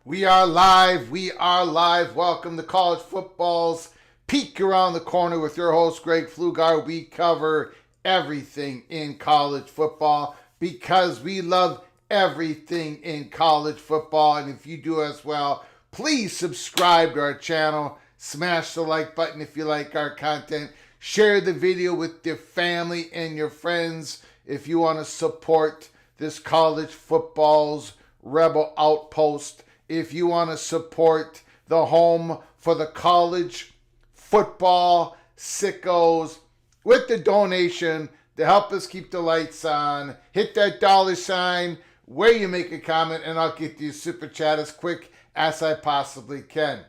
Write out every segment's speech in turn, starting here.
We are live. We are live. Welcome to College Football's Peek Around the Corner with your host, Greg Pflugar. We cover everything in college football because we love everything in college football. And if you do as well, please subscribe to our channel. Smash the like button if you like our content. Share the video with your family and your friends if you want to support this college football's rebel outpost. If you want to support the home for the college football sickos with the donation to help us keep the lights on, hit that $sign where you make a comment, and I'll get you super chat as quick as I possibly can.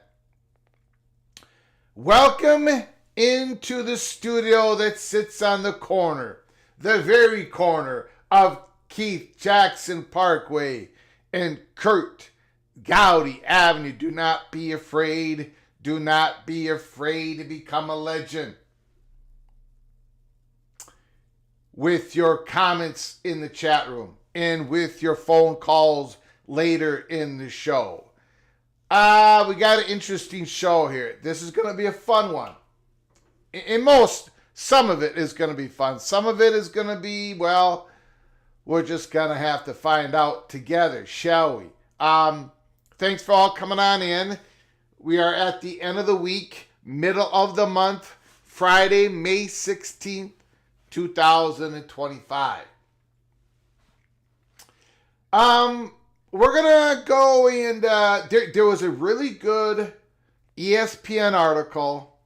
Welcome into the studio that sits on the corner, the very corner of Keith Jackson Parkway and Kurt Gowdy Avenue. Do not be afraid. Do not be afraid to become a legend. With your comments in the chat room and with your phone calls later in the show. We got an interesting show here. This is going to be a fun one. Some of it is going to be fun. Some of it is going to be, well, we're just going to have to find out together, shall we? Thanks for all coming on in. We are at the end of the week, middle of the month, Friday, May 16th, 2025. We're going to go and there was a really good ESPN article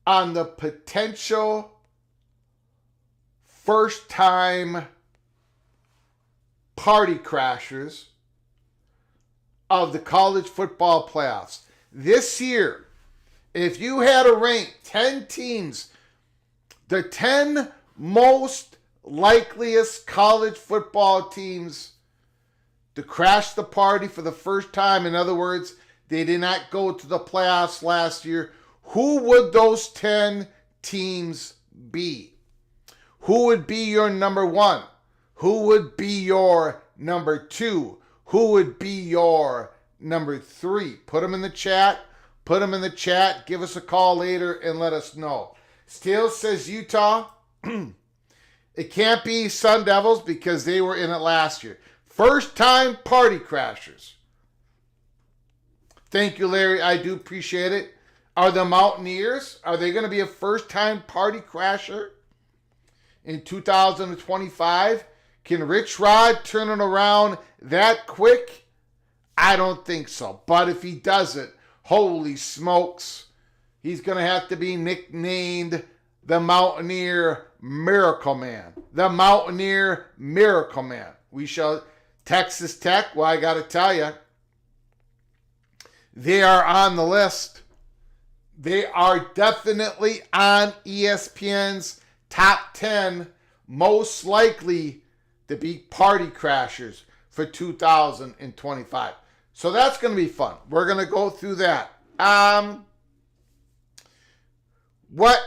on the potential first-time party crashers of the college football playoffs. This year If you had to rank 10 teams, the 10 most likeliest college football teams to crash the party for the first time, in other words, they did not go to the playoffs last year, who would those 10 teams be? Who would be your number one? Who would be your number two? Who would be your number three? Put them in the chat. Put them in the chat. Give us a call later and let us know. Steele says Utah. It can't be Sun Devils because they were in it last year. First time party crashers. Thank you, Larry. I do appreciate it. Are the Mountaineers, are they going to be a first time party crasher in 2025? Can Rich Rod turn it around that quick? I don't think so. But if he does it, holy smokes, he's going to have to be nicknamed the Mountaineer Miracle Man. The Mountaineer Miracle Man. We shall. Texas Tech, well, I got to tell you, they are on the list. They are definitely on ESPN's top 10 most likely to be party crashers for 2025. So that's going to be fun. We're going to go through that. Now we're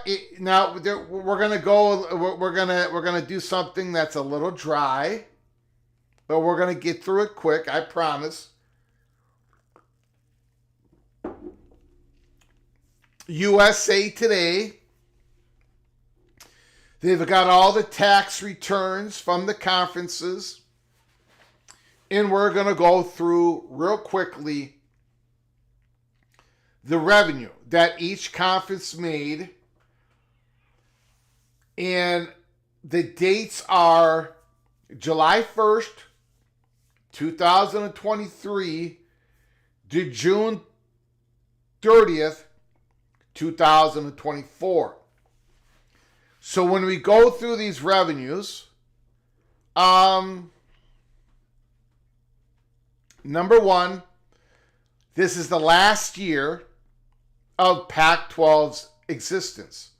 going to go. We're going to do something that's a little dry, but we're going to get through it quick. I promise. USA Today. They've got all the tax returns from the conferences. And we're going to go through real quickly the revenue that each conference made. And the dates are July 1st, 2023 to June 30th, 2024. So when we go through these revenues, number one, this is the last year of Pac-12's existence,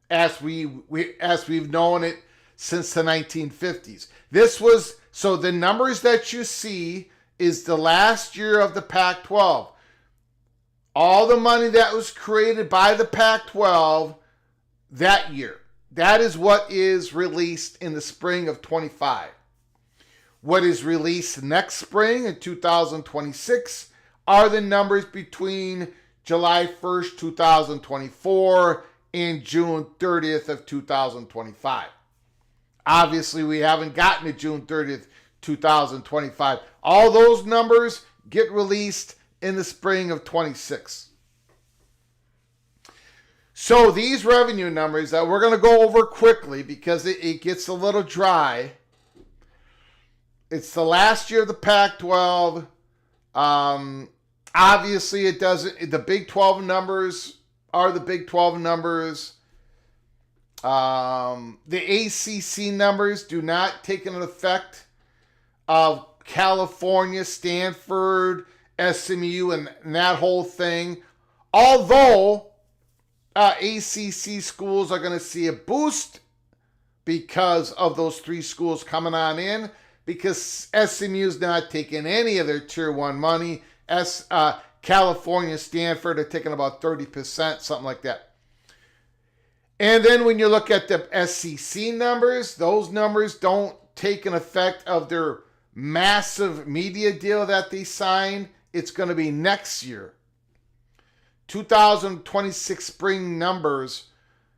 as we've known it since the 1950s. So the numbers that you see is the last year of the Pac-12. All the money that was created by the Pac-12 that year. That is what is released in the spring of 25. What is released next spring in 2026 are the numbers between July 1st, 2024 and June 30th of 2025. Obviously, we haven't gotten to June 30th, 2025. All those numbers get released in the spring of 26. So these revenue numbers that we're going to go over quickly because it gets a little dry. It's the last year of the Pac-12. Obviously, it doesn't. The Big 12 numbers are the Big 12 numbers. The ACC numbers do not take into effect of California, Stanford, SMU, and that whole thing. Although ACC schools are going to see a boost because of those three schools coming on in, because SMU's not taking any of their Tier 1 money. California, Stanford are taking about 30%, something like that. And then when you look at the SEC numbers, those numbers don't take an effect of their massive media deal that they signed. It's going to be next year. 2026 spring numbers,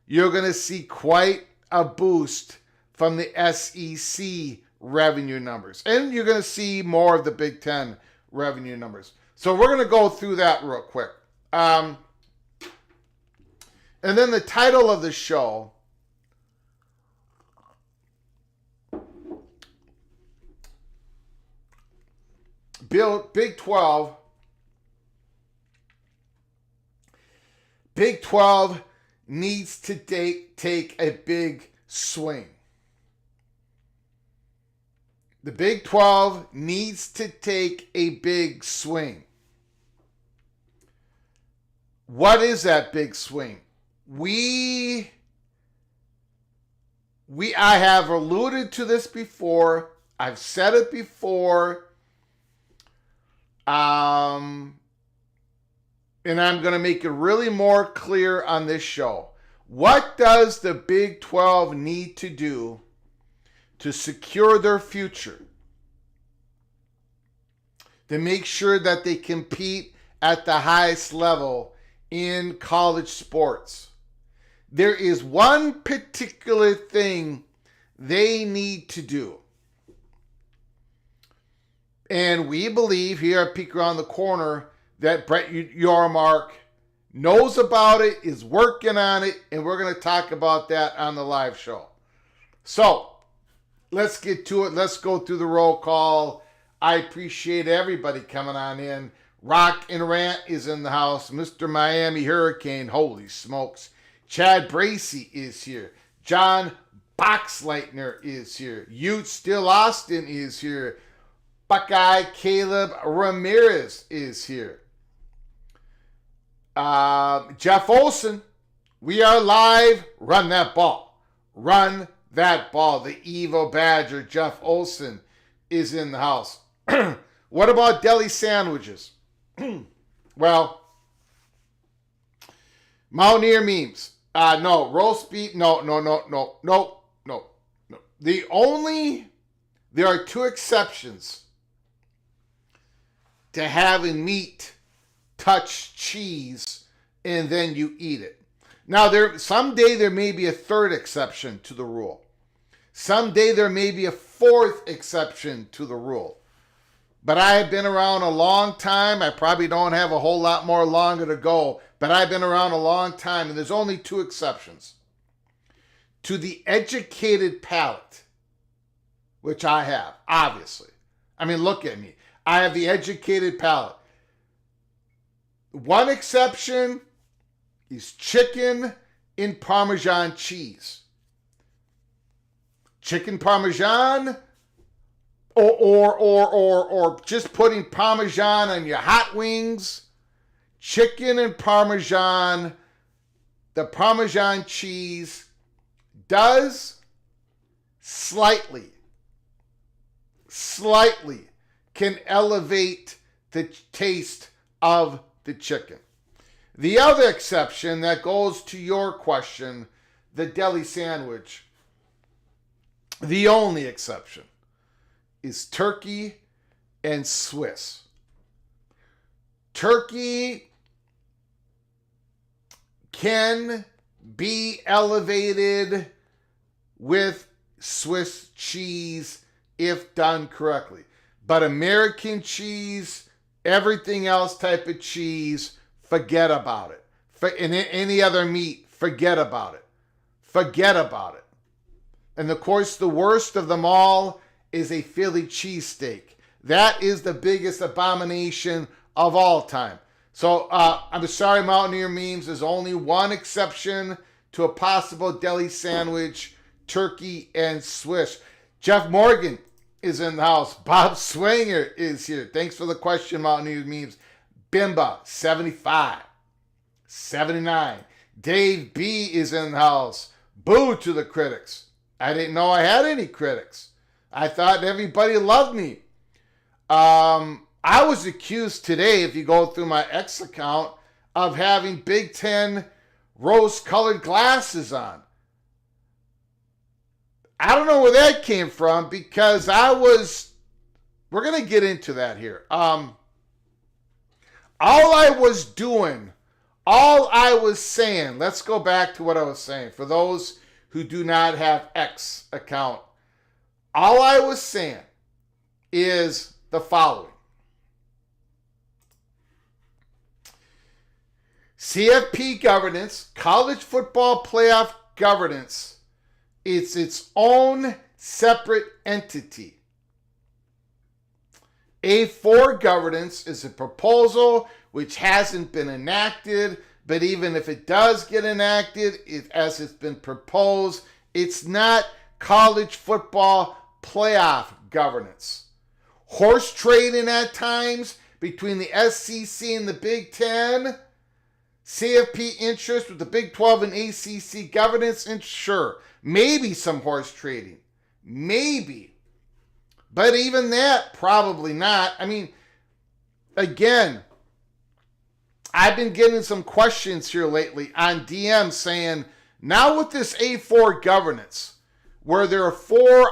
you're going to see quite a boost from the SEC revenue numbers. And you're going to see more of the Big Ten revenue numbers. So we're going to go through that real quick. And then the title of the show, Big 12. Big 12 needs to take a big swing. The Big 12 needs to take a big swing. What is that big swing? I have alluded to this before. I've said it before. And I'm going to make it really more clear on this show. What does the Big 12 need to do to secure their future? To make sure that they compete at the highest level in college sports. There is one particular thing they need to do. And we believe here at Peek Around the Corner that Brett Yormark knows about it, is working on it, and we're going to talk about that on the live show. So, let's get to it. Let's go through the roll call. I appreciate everybody coming on in. Rock and Rant is in the house. Mr. Miami Hurricane, holy smokes. Chad Bracey is here. John Boxleitner is here. Ute Still Austin is here. Buckeye Caleb Ramirez is here. Jeff Olson, we are live. Run that ball. Run that ball. The Evo Badger, Jeff Olson, is in the house. What about deli sandwiches? Well, Mountaineer memes. No. Roast beef. No. There are two exceptions to having meat touch cheese and then you eat it. Now, someday there may be a third exception to the rule. Someday there may be a fourth exception to the rule. But I have been around a long time. I probably don't have a whole lot more longer to go, but I've been around a long time, and there's only two exceptions. To the educated palate, which I have, obviously. I mean, look at me. I have the educated palate. One exception is chicken in Parmesan cheese. Chicken Parmesan, or just putting Parmesan on your hot wings. Chicken and Parmesan, the Parmesan cheese does slightly can elevate the taste of the chicken. The other exception that goes to your question, the deli sandwich, the only exception is turkey and Swiss. Turkey can be elevated with Swiss cheese if done correctly. But American cheese, everything else type of cheese, forget about it. And any other meat, forget about it. Forget about it. And of course, the worst of them all is a Philly cheesesteak. That is the biggest abomination of all time. So I'm sorry, Mountaineer memes. There's only one exception to a possible deli sandwich, turkey and Swiss. Jeff Morgan is in the house. Bob Swanger is here. Thanks for the question, Mountaineer memes. Bimba, 75. 79. Dave B is in the house. Boo to the critics. I didn't know I had any critics. I thought everybody loved me. I was accused today, if you go through my X account, of having Big Ten rose-colored glasses on. I don't know where that came from because we're going to get into that here. All I was saying, let's go back to what I was saying. For those who do not have X account, all I was saying is the following. CFP governance, college football playoff governance, it's its own separate entity. A4 governance is a proposal which hasn't been enacted, but even if it does get enacted, as it's been proposed, it's not college football playoff governance. Horse trading at times between the SEC and the Big Ten CFP interest with the Big 12 and ACC governance, and sure, maybe some horse trading. Maybe. But even that, probably not. I mean, again, I've been getting some questions here lately on DM saying, now with this A4 governance, where there are 4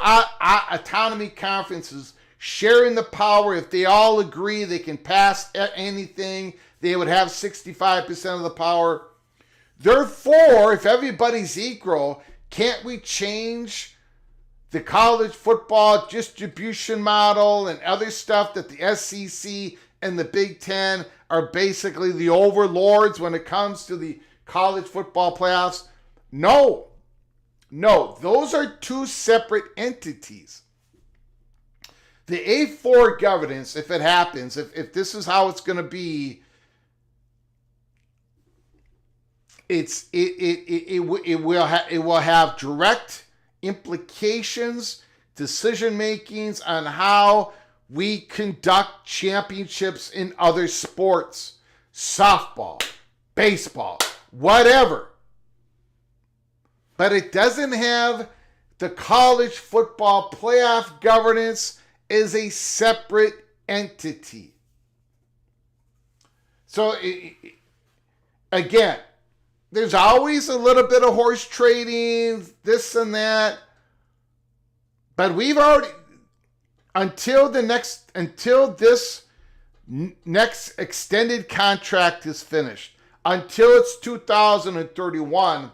autonomy conferences sharing the power, if they all agree they can pass anything, they would have 65% of the power. Therefore, if everybody's equal, can't we change the college football distribution model and other stuff that the SEC and the Big Ten are basically the overlords when it comes to the college football playoffs? No, those are 2 separate entities. The A4 governance, if it happens, if this is how it's going to be, it will have direct implications, decision makings on how we conduct championships in other sports, softball, baseball, whatever. But it doesn't have the college football playoff governance as a separate entity. So again, there's always a little bit of horse trading, this and that. But we've already, until this next extended contract is finished, until it's 2031,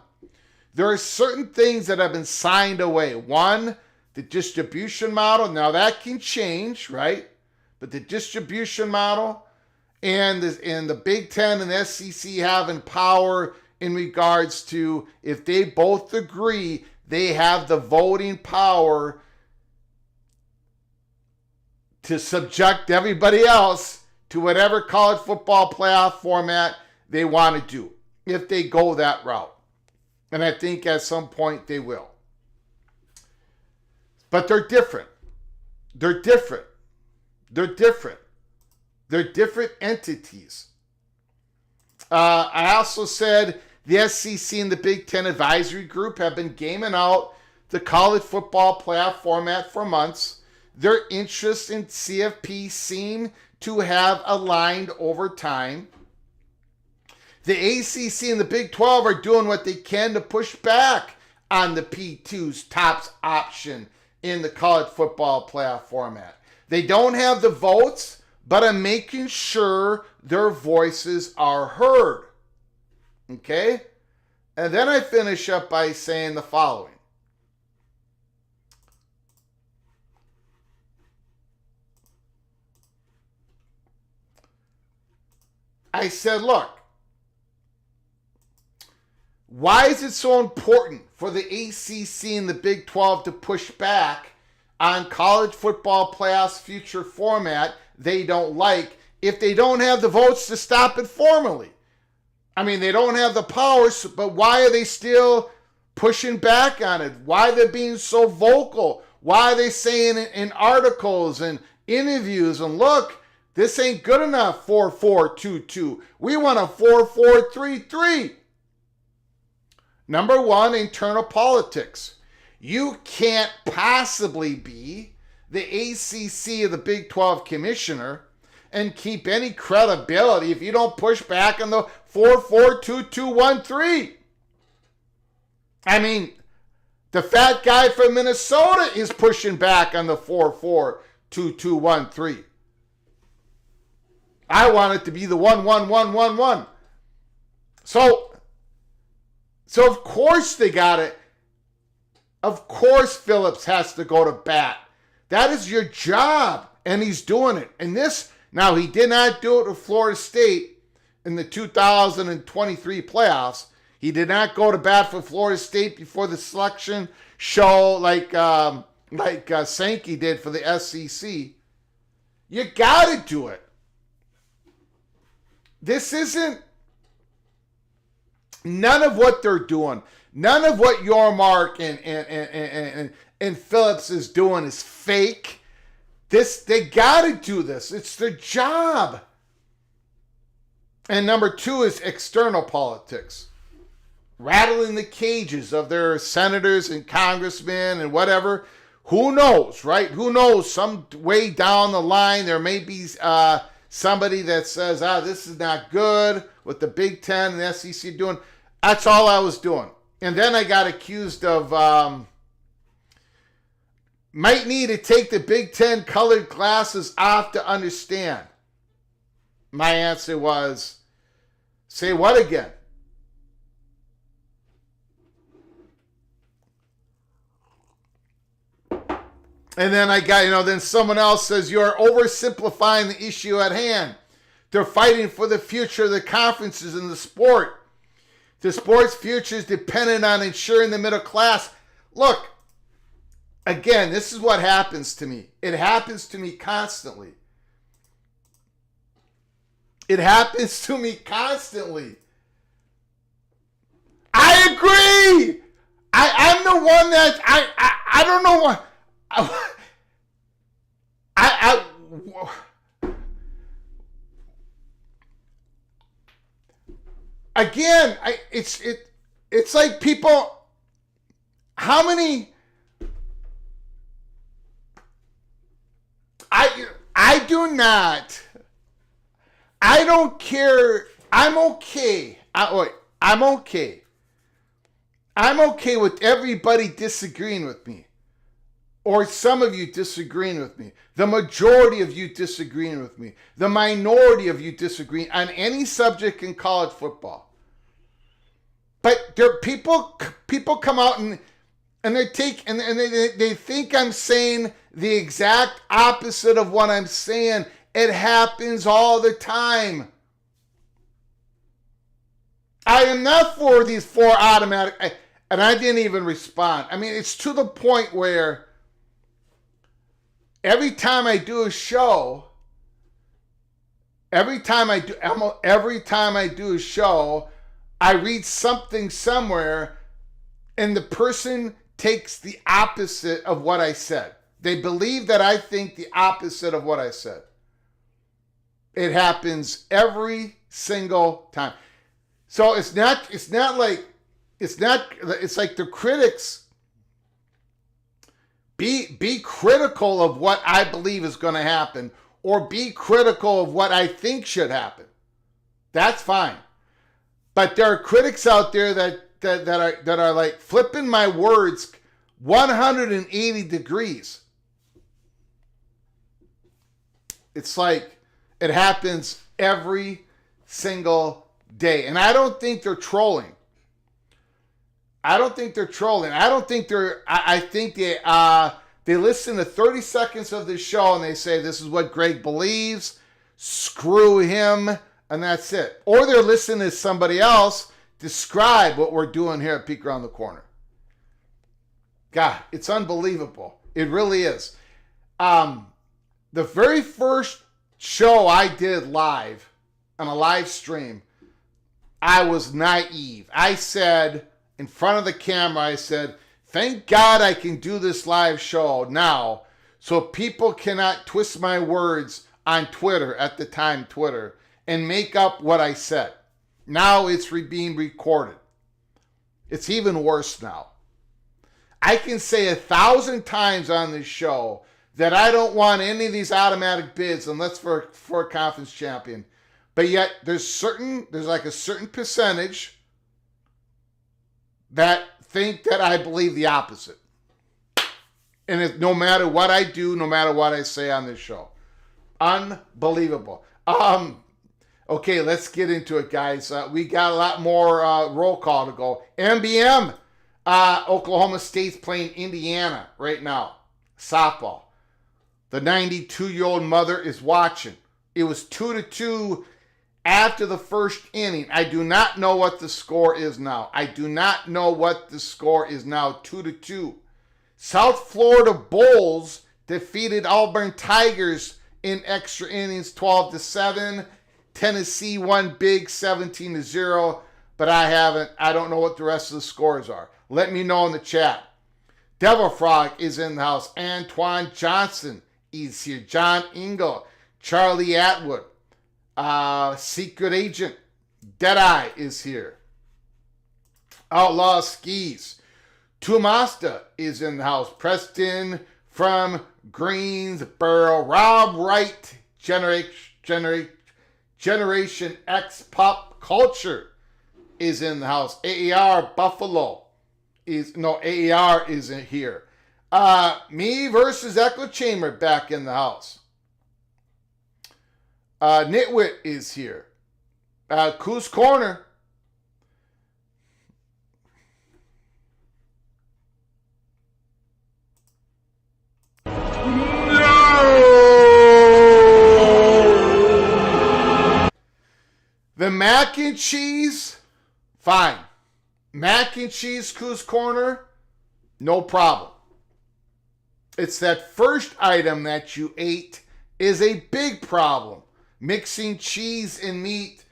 there are certain things that have been signed away. One, the distribution model. Now that can change, right? But the distribution model and the Big Ten and the SEC having power in regards to, if they both agree, they have the voting power to subject everybody else to whatever college football playoff format they want to do, if they go that route. And I think at some point they will. But they're different. They're different. They're different. They're different entities. I also said the SEC and the Big Ten Advisory Group have been gaming out the college football playoff format for months. Their interests in CFP seem to have aligned over time. The ACC and the Big 12 are doing what they can to push back on the P2's top option in the college football playoff format. They don't have the votes, but I'm making sure their voices are heard. Okay? And then I finish up by saying the following. I said, look, why is it so important for the ACC and the Big 12 to push back on college football playoffs future format they don't like if they don't have the votes to stop it formally? I mean, they don't have the powers, but why are they still pushing back on it? Why are they being so vocal? Why are they saying in articles and interviews, and look, this ain't good enough, 4-4-2-2. We want a 4-4-3-3. Number one, internal politics. You can't possibly be the ACC or the Big 12 commissioner and keep any credibility if you don't push back on the 4-4-2-2-1-3. I mean, the fat guy from Minnesota is pushing back on the 4-4-2-2-1-3. I want it to be the 1-1-1-1-1. So of course they got it. Of course Phillips has to go to bat. That is your job, and he's doing it. And this, now he did not do it with Florida State in the 2023 playoffs. He did not go to bat for Florida State before the selection show like Sankey did for the SEC. You got to do it. This isn't, none of what they're doing, none of what Yormark and Phillips is doing is fake. They got to do this. It's their job. And number two is external politics. Rattling the cages of their senators and congressmen and whatever. Who knows, right? Who knows? Some way down the line, there may be somebody that says, this is not good, what the Big Ten and the SEC doing. That's all I was doing. And then I got accused of might need to take the Big Ten colored glasses off to understand. My answer was, say what again? And then I got, then someone else says, you're oversimplifying the issue at hand. They're fighting for the future of the conferences and the sport. The sport's future is dependent on ensuring the middle class. Look, again, this is what happens to me. It happens to me constantly. It happens to me constantly. I agree. I'm the one that, I don't know what. Again, it's like people. How many? I do not. I don't care. I'm okay. I'm okay. I'm okay with everybody disagreeing with me. Or some of you disagreeing with me. The majority of you disagreeing with me. The minority of you disagreeing on any subject in college football. But there people come out and they think I'm saying the exact opposite of what I'm saying. It happens all the time. I am not for these 4 automatic, and I didn't even respond. I mean, it's to the point where every time I do a show, I read something somewhere, and the person takes the opposite of what I said. They believe that I think the opposite of what I said. It happens every single time. So it's like the critics. Be critical of what I believe is going to happen, or be critical of what I think should happen. That's fine. But there are critics out there that are like flipping my words 180 degrees. It's like it happens every single day. And I don't think they're trolling. I think they listen to 30 seconds of this show and they say, this is what Greg believes, screw him, and that's it. Or they're listening to somebody else describe what we're doing here at Peek Around the Corner. God, it's unbelievable. It really is. The very first show I did live, on a live stream, I was naive. I said, in front of the camera, I said, thank God I can do this live show now so people cannot twist my words on Twitter, at the time Twitter, and make up what I said. Now it's being recorded. It's even worse now. I can say 1,000 times on this show that I don't want any of these automatic bids unless for a conference champion. But yet there's like a certain percentage that think that I believe the opposite. And no matter what I do, no matter what I say on this show. Unbelievable. Okay, let's get into it, guys. We got a lot more roll call to go. MBM, Oklahoma State's playing Indiana right now. Softball. The 92-year-old mother is watching. It was 2-2 after the first inning. I do not know what the score is now. 2-2. South Florida Bulls defeated Auburn Tigers in extra innings 12-7. Tennessee won big 17-0. But I don't know what the rest of the scores are. Let me know in the chat. Devil Frog is in the house. Antoine Johnson is here. John Engel. Charlie Atwood. Secret Agent Deadeye is here. Outlaw Skis. Tumasta is in the house. Preston from Greensboro. Rob Wright, Generation X Pop Culture is in the house. AAR Buffalo AAR isn't here. Me versus Echo Chamber back in the house. Nitwit is here. Coos Corner. The mac and cheese, fine. Mac and cheese, Coos Corner, no problem. It's that first item that you ate is a big problem. Mixing cheese and meat.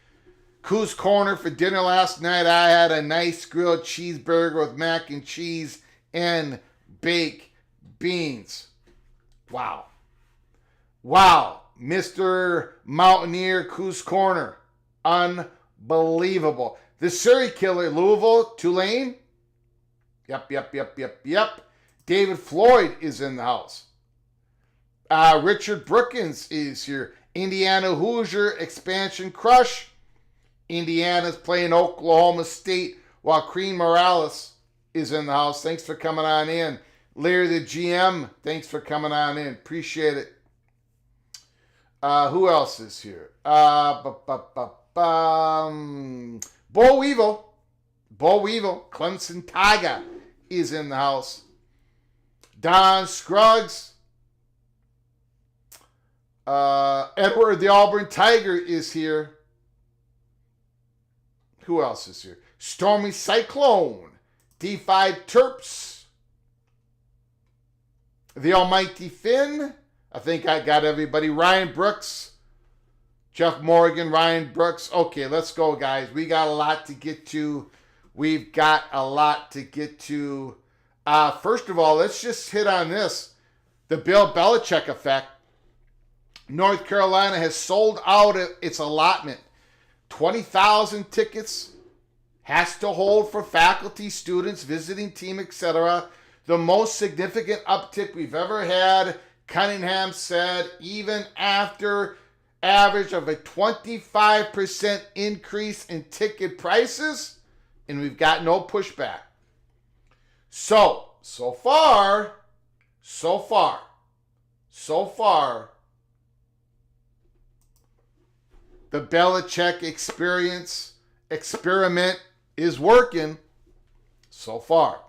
Coos Corner for dinner last night, I had a nice grilled cheeseburger with mac and cheese and baked beans. Wow. Wow. Mr. Mountaineer, Coos Corner. Unbelievable. The Surrey Killer, Louisville, Tulane. Yep. David Floyd is in the house. Richard Brookins is here. Indiana Hoosier Expansion Crush. Indiana's playing Oklahoma State while Crean Morales is in the house. Thanks for coming on in. Larry the GM, thanks for coming on in. Appreciate it. Who else is here? Bo Weevil, Clemson Tiger is in the house. Don Scruggs. Edward the Auburn Tiger is here. Who else is here? Stormy Cyclone. D5 Terps. The Almighty Finn. I think I got everybody. Ryan Brooks. Jeff Morgan, Ryan Brooks. Okay, let's go, guys. We got a lot to get to. First of all, let's just hit on this. The Bill Belichick effect. North Carolina has sold out its allotment. 20,000 tickets. Has to hold for faculty, students, visiting team, etc. The most significant uptick we've ever had. Cunningham said even after average of a 25% increase in ticket prices, and we've got no pushback. So far, the Belichick experiment is working so far.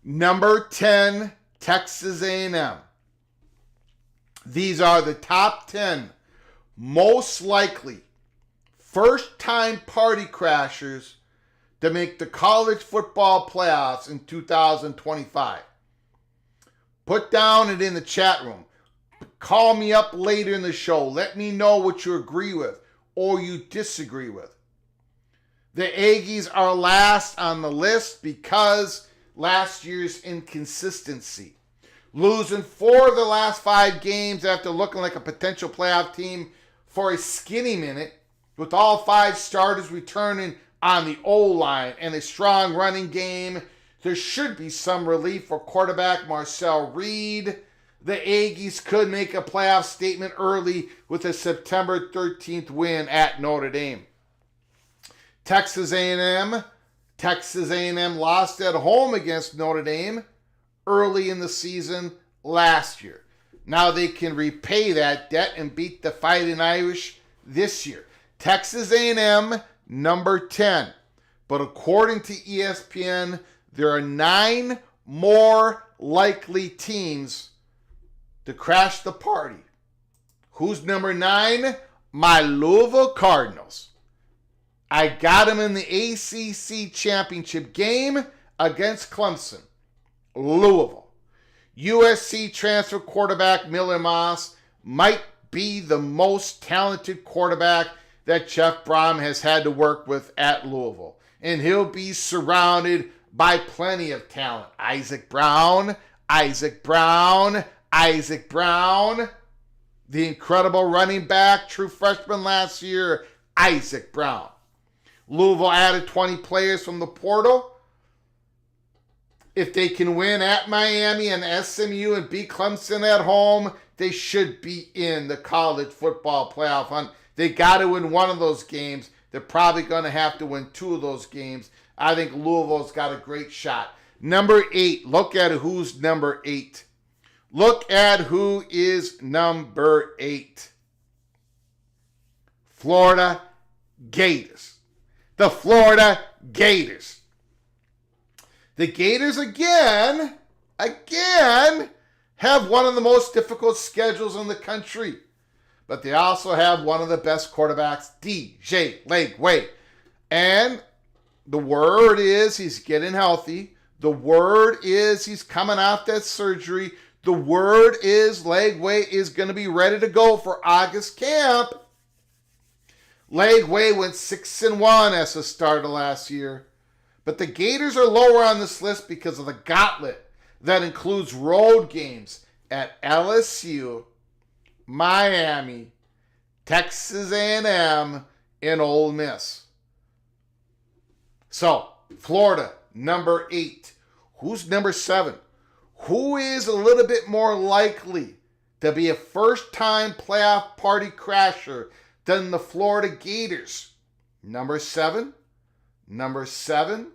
Number 10, Texas A&M. These are the top 10 most likely first-time party crashers to make the college football playoffs in 2025. Put down it in the chat room. Call me up later in the show. Let me know what you agree with or you disagree with. The Aggies are last on the list because last year's inconsistency. Losing 4 of the last 5 games after looking like a potential playoff team for a skinny minute, with all 5 starters returning on the O-line and a strong running game. There should be some relief for quarterback Marcel Reed. The Aggies could make a playoff statement early with a September 13th win at Notre Dame. Texas A&M lost at home against Notre Dame early in the season last year. Now they can repay that debt and beat the Fighting Irish this year. Texas A&M, number 10. But according to ESPN, there are 9 more likely teams to crash the party. Who's number 9? My Louisville Cardinals. I got them in the ACC championship game against Clemson. Louisville. USC transfer quarterback Miller Moss might be the most talented quarterback that Jeff Brom has had to work with at Louisville. And he'll be surrounded by plenty of talent. Isaac Brown, Isaac Brown, the incredible running back, true freshman last year, Isaac Brown. Louisville added 20 players from the portal. If they can win at Miami and SMU and beat Clemson at home, they should be in the college football playoff hunt. They got to win one of those games. They're probably going to have to win two of those games. I think Louisville's got a great shot. Number 8. Look at who's number 8. Look at who is number 8. Florida Gators. The Florida Gators. The Gators again, have one of the most difficult schedules in the country. But they also have one of the best quarterbacks, DJ Lagway. And the word is he's getting healthy. The word is he's coming off that surgery. The word is Lagway is going to be ready to go for August camp. Lagway went 6-1 as the starter last year. But the Gators are lower on this list because of the gauntlet that includes road games at LSU, Miami, Texas A&M, and Ole Miss. So, Florida, number 8. Who's number 7? Who is a little bit more likely to be a first-time playoff party crasher than the Florida Gators? Number 7. Number 7.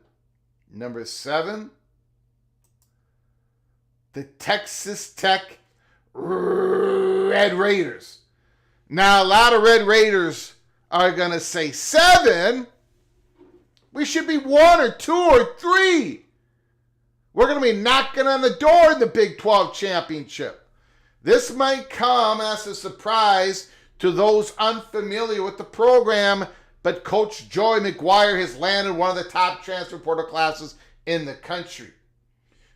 The Texas Tech Red Raiders. Now, a lot of Red Raiders are going to say 7. We should be 1 or 2 or 3. We're going to be knocking on the door in the Big 12 championship. This might come as a surprise to those unfamiliar with the program, but Coach Joey McGuire has landed one of the top transfer portal classes in the country.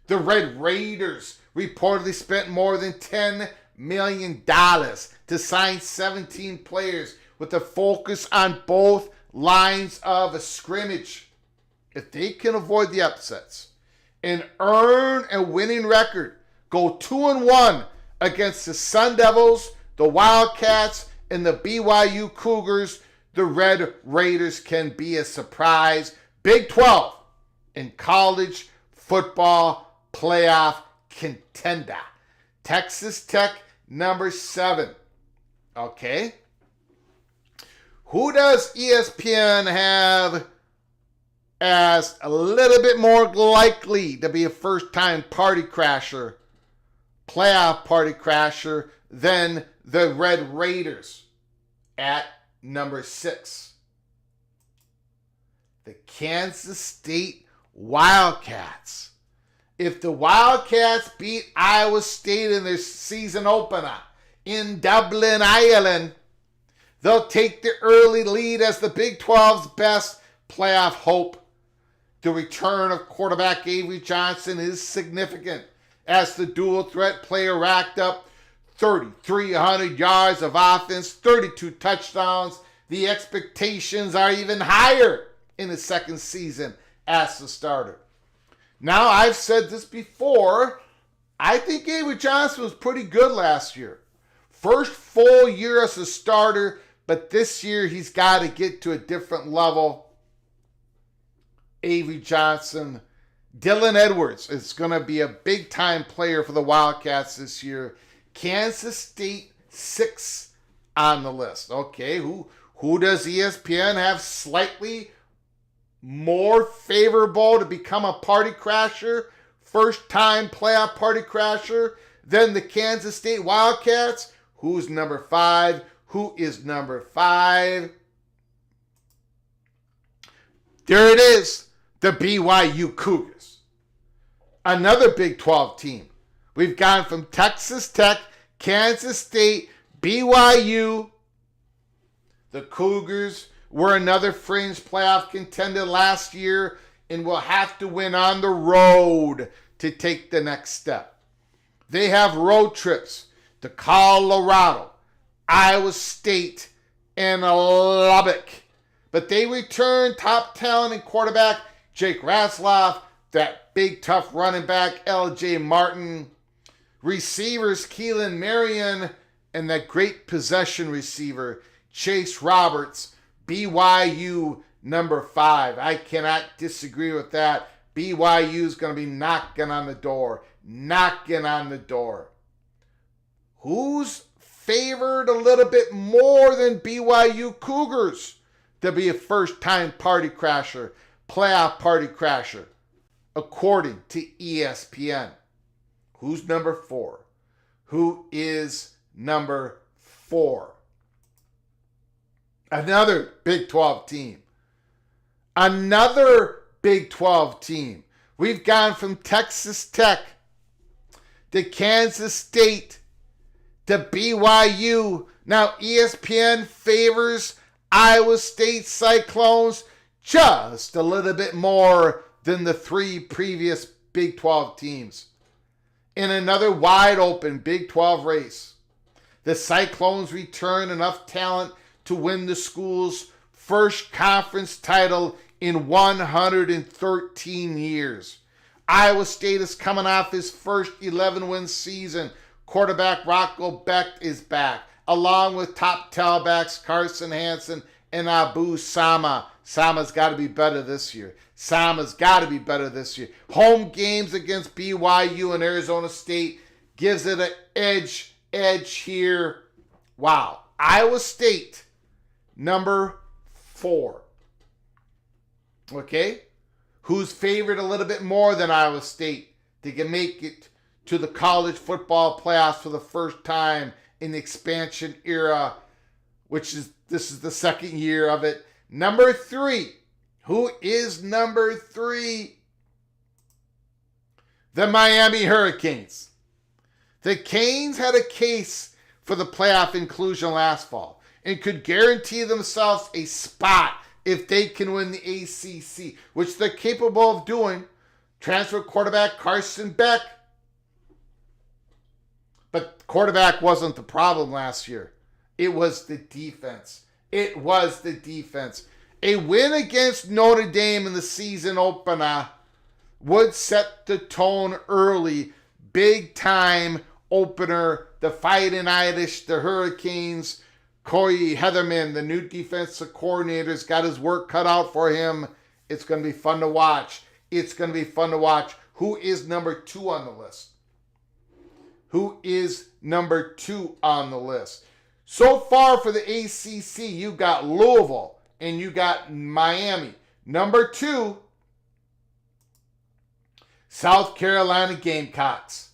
The Red Raiders reportedly spent more than $10 million to sign 17 players with a focus on both lines of a scrimmage. If they can avoid the upsets and earn a winning record, go 2-1 against the Sun Devils, the Wildcats, and the BYU Cougars, the Red Raiders can be a surprise Big 12 and college football playoff contender. Texas Tech, number 7. Okay. Who does ESPN have as a little bit more likely to be a first-time party crasher, playoff party crasher than the Red Raiders at number 6? The Kansas State Wildcats. If the Wildcats beat Iowa State in their season opener in Dublin, Ireland, they'll take the early lead as the Big 12's best playoff hope. The return of quarterback Avery Johnson is significant as the dual threat player racked up 3,300 yards of offense, 32 touchdowns. The expectations are even higher in his second season as the starter. Now, I've said this before. I think Avery Johnson was pretty good last year. First full year as a starter, but this year he's got to get to a different level. Avery Johnson. Dylan Edwards is going to be a big-time player for the Wildcats this year. Kansas State, 6 on the list. Okay, who does ESPN have slightly more favorable to become a party crasher, first-time playoff party crasher than the Kansas State Wildcats? Who's number 5? Who is number 5? There it is, the BYU Cougars. Another Big 12 team. We've gone from Texas Tech, Kansas State, BYU. The Cougars were another fringe playoff contender last year and will have to win on the road to take the next step. They have road trips to Colorado, Iowa State, and Lubbock. But they return top talent and quarterback Jake Rasloff, that big tough running back L.J. Martin, receivers Keelan Marion, and that great possession receiver Chase Roberts. BYU number 5. I cannot disagree with that. BYU is going to be knocking on the door. Knocking on the door. Who's favored a little bit more than BYU Cougars to be a first-time party crasher, playoff party crasher, according to ESPN? Who's number 4? Who is number 4? Another Big 12 team. Another Big 12 team. We've gone from Texas Tech to Kansas State to BYU. Now ESPN favors Iowa State Cyclones just a little bit more than the 3 previous Big 12 teams. In another wide open Big 12 race, the Cyclones return enough talent to win the school's first conference title in 113 years. Iowa State is coming off his first 11-win season. Quarterback Rocco Beck is back, along with top tailbacks Carson Hansen and Abu Sama. Sama's got to be better this year. Home games against BYU and Arizona State gives it an edge here. Wow. Iowa State, number 4. Okay? Who's favored a little bit more than Iowa State to make it to the college football playoffs for the first time in the expansion era, this is the second year of it. Number 3. Who is number 3? The Miami Hurricanes. The Canes had a case for the playoff inclusion last fall and could guarantee themselves a spot if they can win the ACC, which they're capable of doing. Transfer quarterback Carson Beck. But quarterback wasn't the problem last year. It was the defense. A win against Notre Dame in the season opener would set the tone early. Big time opener. The Fighting Irish, the Hurricanes. Corey Heatherman, the new defensive coordinator, has got his work cut out for him. It's going to be fun to watch. Who is number 2 on the list? So far for the ACC, you got Louisville and you got Miami. Number 2, South Carolina Gamecocks.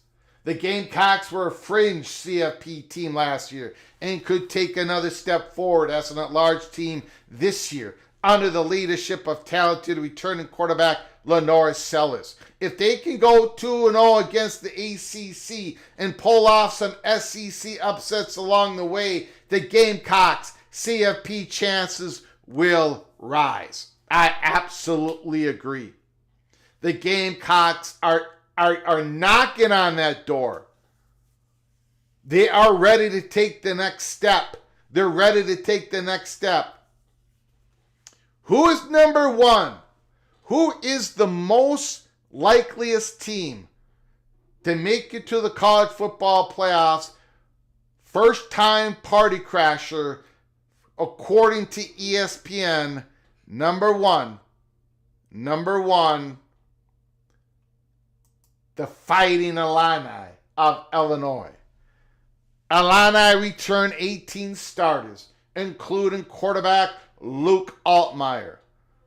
The Gamecocks were a fringe CFP team last year and could take another step forward as an at-large team this year under the leadership of talented returning quarterback Lenore Sellers. If they can go 2-0 against the ACC and pull off some SEC upsets along the way, the Gamecocks' CFP chances will rise. I absolutely agree. The Gamecocks are knocking on that door. They are ready to take the next step. Who is number 1? Who is the most likeliest team to make it to the college football playoffs? First time party crasher, according to ESPN, number one, the Fighting Illini of Illinois. Illini return 18 starters, including quarterback Luke Altmaier.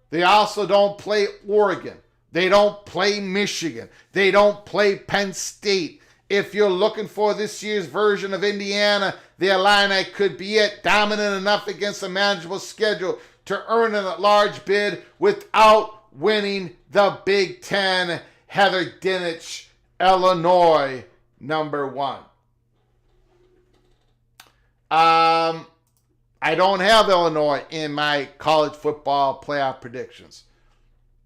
They also don't play Oregon. They don't play Michigan. They don't play Penn State. If you're looking for this year's version of Indiana, the Illini could be it, dominant enough against a manageable schedule to earn an at-large bid without winning the Big Ten. Heather Dinich, Illinois, number 1. I don't have Illinois in my college football playoff predictions.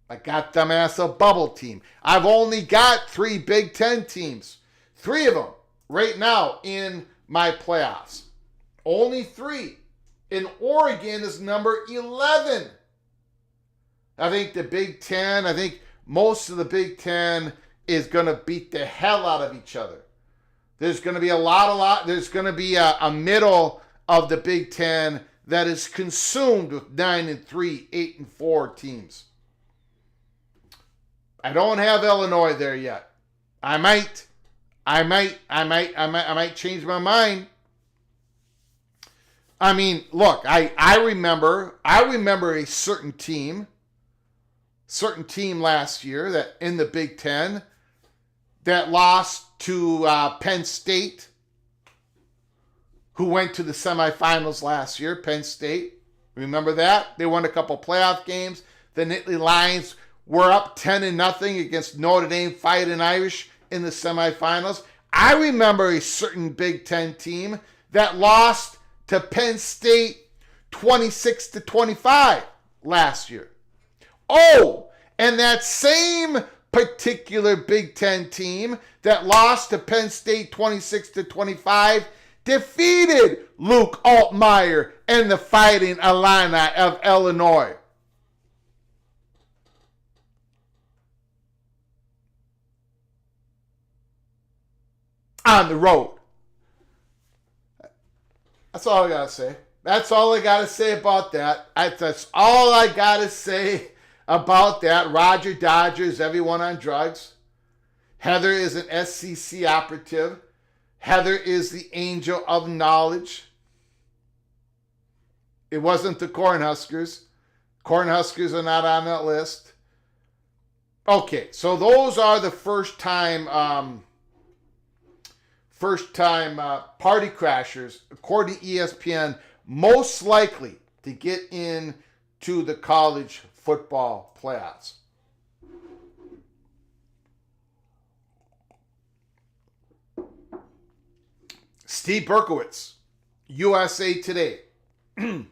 I got them as a bubble team. I've only got 3 Big Ten teams. 3 of them right now in my playoffs. Only 3. And Oregon is number 11. I think the Big Ten, most of the Big Ten is going to beat the hell out of each other. There's going to be there's going to be a middle of the Big Ten that is consumed with 9-3, 8-4 teams. I don't have Illinois there yet. I might change my mind. I mean, look, I remember a certain team last year that in the Big Ten that lost to Penn State, who went to the semifinals last year. Penn State, remember that? They won a couple playoff games. The Nittany Lions were up 10-0 against Notre Dame Fighting Irish in the semifinals. I remember a certain Big Ten team that lost to Penn State 26-25 last year. Oh, and that same particular Big Ten team that lost to Penn State 26-25 defeated Luke Altmaier and the Fighting Illini of Illinois. On the road. That's all I got to say. That's all I got to say about that. That's all I got to say about that. Roger Dodgers, everyone on drugs. Heather is an SEC operative. Heather is the angel of knowledge. It wasn't the Cornhuskers. Cornhuskers are not on that list. Okay, so those are the first time party crashers, according to ESPN, most likely to get into the college football playoffs. Steve Berkowitz, USA Today. The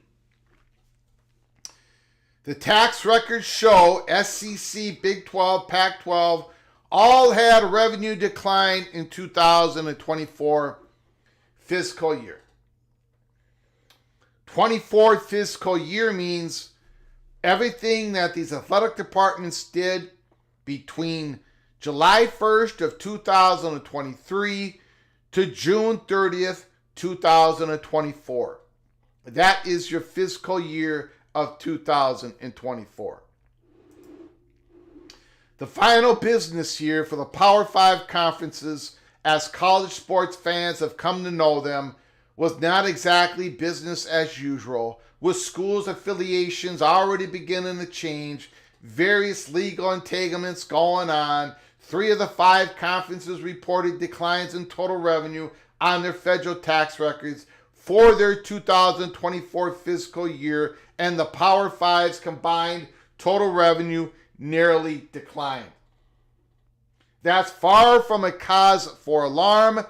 tax records show SEC, Big 12, Pac-12 all had revenue decline in 2024 fiscal year. 24 fiscal year means everything that these athletic departments did between July 1st of 2023 to June 30th, 2024. That is your fiscal year of 2024. The final business year for the Power 5 conferences, as college sports fans have come to know them, was not exactly business as usual, with schools' affiliations already beginning to change, various legal entanglements going on. 3 of the 5 conferences reported declines in total revenue on their federal tax records for their 2024 fiscal year, and the Power 5's combined total revenue nearly declined. That's far from a cause for alarm,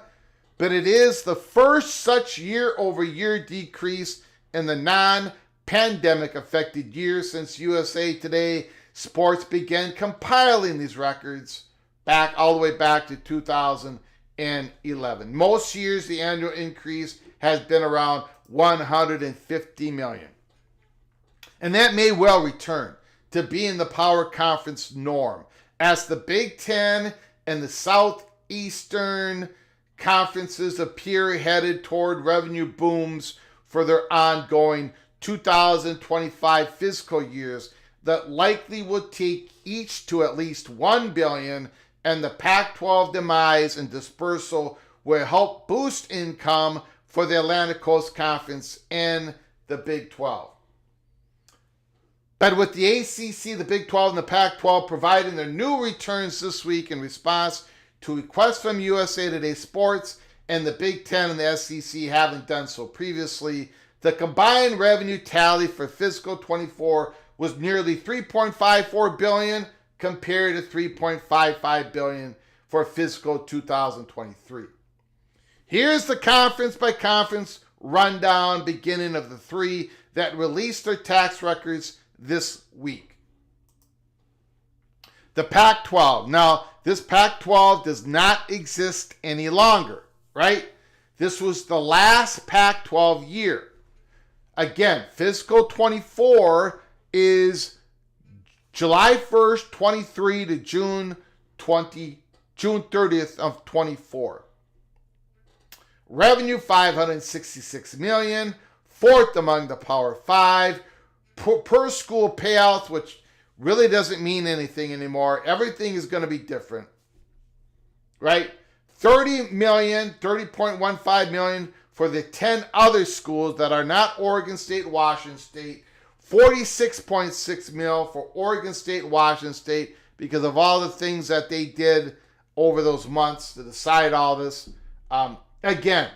but it is the first such year-over-year decrease in the non-pandemic affected years since USA Today Sports began compiling these records all the way back to 2011. Most years, the annual increase has been around 150 million. And that may well return to being the Power Conference norm, as the Big Ten and the Southeastern conferences appear headed toward revenue booms for their ongoing 2025 fiscal years that likely would take each to at least $1 billion, and the Pac-12 demise and dispersal will help boost income for the Atlantic Coast Conference and the Big 12. But with the ACC, the Big 12, and the Pac-12 providing their new returns this week in response to requests from USA Today Sports, and the Big 10 and the SEC haven't done so previously, the combined revenue tally for fiscal 24 was nearly $3.54 billion compared to $3.55 billion for fiscal 2023. Here's the conference by conference rundown, beginning of the 3 that released their tax records this week. The Pac-12. Now, this Pac-12 does not exist any longer, right? This was the last Pac-12 year. Again, fiscal 24 is July 1st, 23 to June 30th of 24. Revenue, $566 million, fourth among the Power Five. Per school payouts, which really doesn't mean anything anymore. Everything is going to be different, right? $30.15 million for the 10 other schools that are not Oregon State, Washington State. $46.6 million for Oregon State, Washington State, because of all the things that they did over those months to decide all this. Again,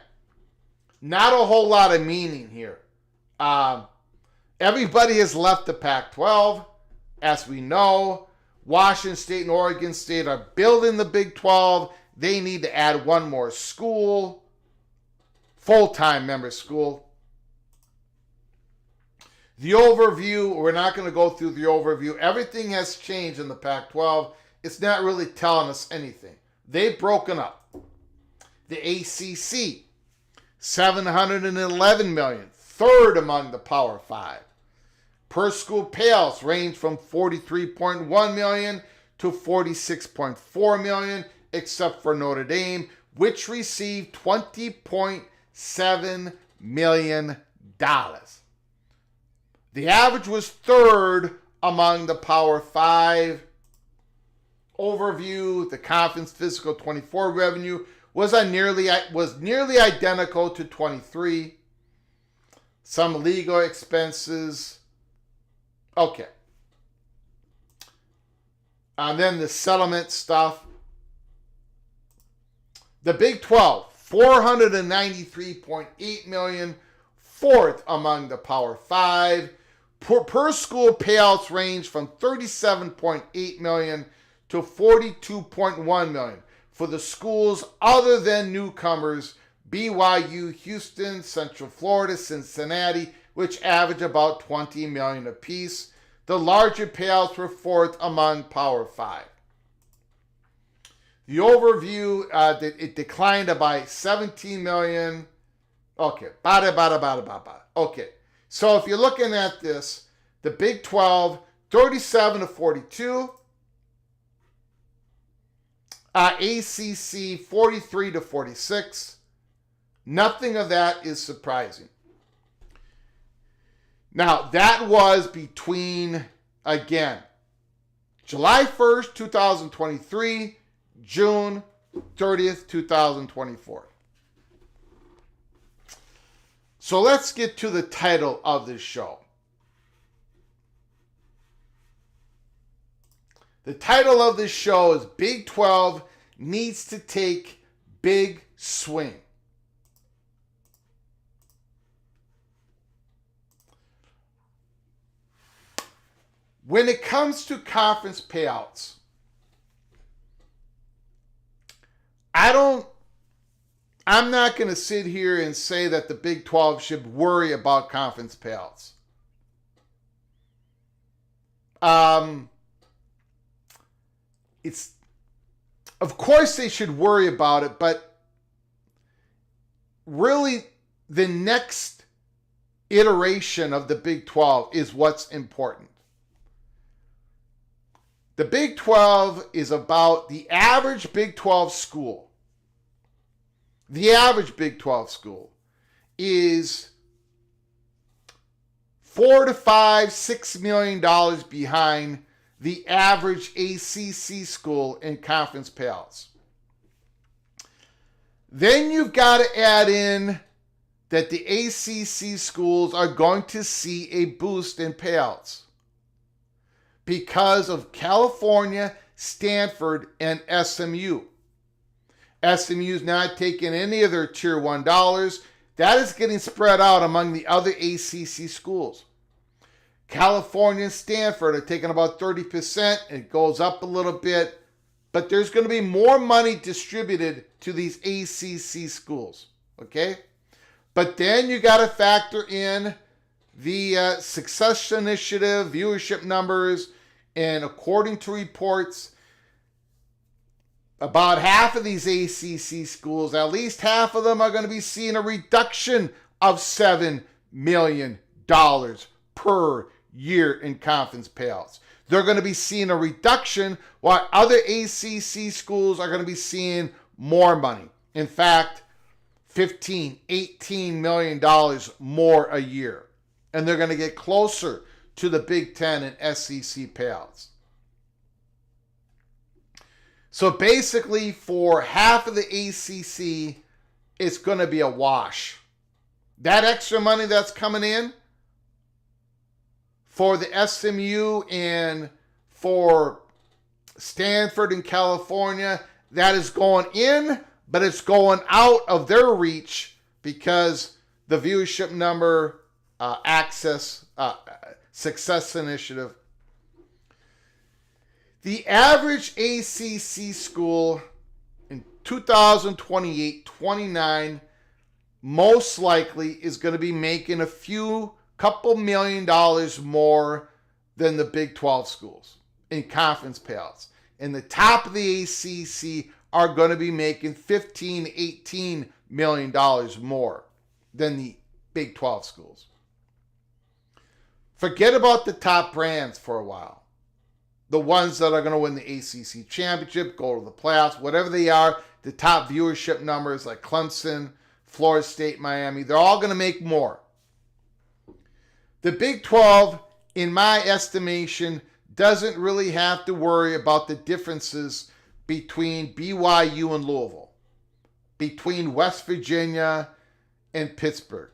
not a whole lot of meaning here. Everybody has left the Pac-12, as we know. Washington State and Oregon State are building the Big 12. They need to add one more school, full-time member school. The overview, we're not going to go through the overview. Everything has changed in the Pac-12. It's not really telling us anything. They've broken up. The ACC, $711 million, third among the Power Five. Per school payouts range from $43.1 million to $46.4 million, except for Notre Dame, which received $20.7 million. The average was third among the Power Five. Overview, the conference fiscal 24 revenue was nearly identical to 23. Some legal expenses. Okay. And then the settlement stuff. The Big 12, $493.8 million, fourth among the Power Five. Per school payouts range from $37.8 million to $42.1 million for the schools other than newcomers, BYU, Houston, Central Florida, Cincinnati, which average about $20 million apiece. The larger payouts were fourth among Power Five. The overview, it declined by $17 million. Okay, Okay, so if you're looking at this, the Big 12, 37 to 42. ACC, 43 to 46. Nothing of that is surprising. Now, that was between, again, July 1st, 2023, June 30th, 2024. So let's get to the title of this show. The title of this show is Big 12 Needs to Take Big Swing. When it comes to conference payouts, I'm not going to sit here and say that the Big 12 should worry about conference payouts. Of course they should worry about it, but really the next iteration of the Big 12 is what's important. The Big 12 is about the average Big 12 school. The average Big 12 school is $4 to $5, $6 million behind the average ACC school in conference payouts. Then you've got to add in that the ACC schools are going to see a boost in payouts because of California, Stanford, and SMU. SMU's not taking any of their Tier 1 dollars. That is getting spread out among the other ACC schools. California and Stanford are taking about 30%. It goes up a little bit. But there's going to be more money distributed to these ACC schools. Okay? But then you got to factor in the Success Initiative, viewership numbers, and according to reports, about half of these ACC schools, at least half of them are going to be seeing a reduction of $7 million per year in conference payouts. They're going to be seeing a reduction while other ACC schools are going to be seeing more money. In fact, $15, $18 million more a year. And they're going to get closer to the Big Ten and SEC payouts. So basically, for half of the ACC, it's going to be a wash. That extra money that's coming in for the SMU and for Stanford in California, that is going in, but it's going out of their reach because the viewership number success initiative. The average ACC school in 2028-29 most likely is going to be making couple $1 million more than the Big 12 schools in conference payouts. And the top of the ACC are going to be making $15, $18 million more than the Big 12 schools. Forget about the top brands for a while. The ones that are going to win the ACC championship, go to the playoffs, whatever they are, the top viewership numbers like Clemson, Florida State, Miami, they're all going to make more. The Big 12, in my estimation, doesn't really have to worry about the differences between BYU and Louisville, between West Virginia and Pittsburgh.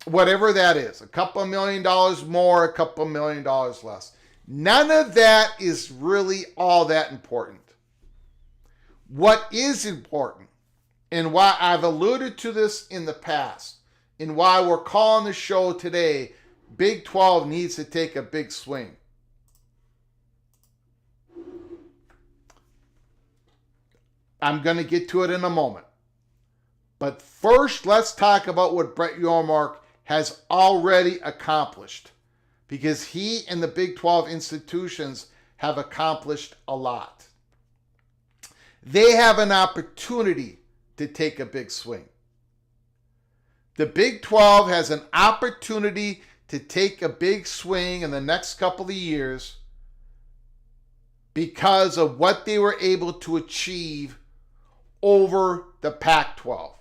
Whatever that is, a couple $1 million more, a couple $1 million less. None of that is really all that important. What is important, and why I've alluded to this in the past, and why we're calling the show today, Big 12 needs to take a big swing. I'm going to get to it in a moment. But first, let's talk about what Brett Yormark has already accomplished, because he and the Big 12 institutions have accomplished a lot. They have an opportunity to take a big swing. The Big 12 has an opportunity to take a big swing in the next couple of years because of what they were able to achieve over the Pac-12.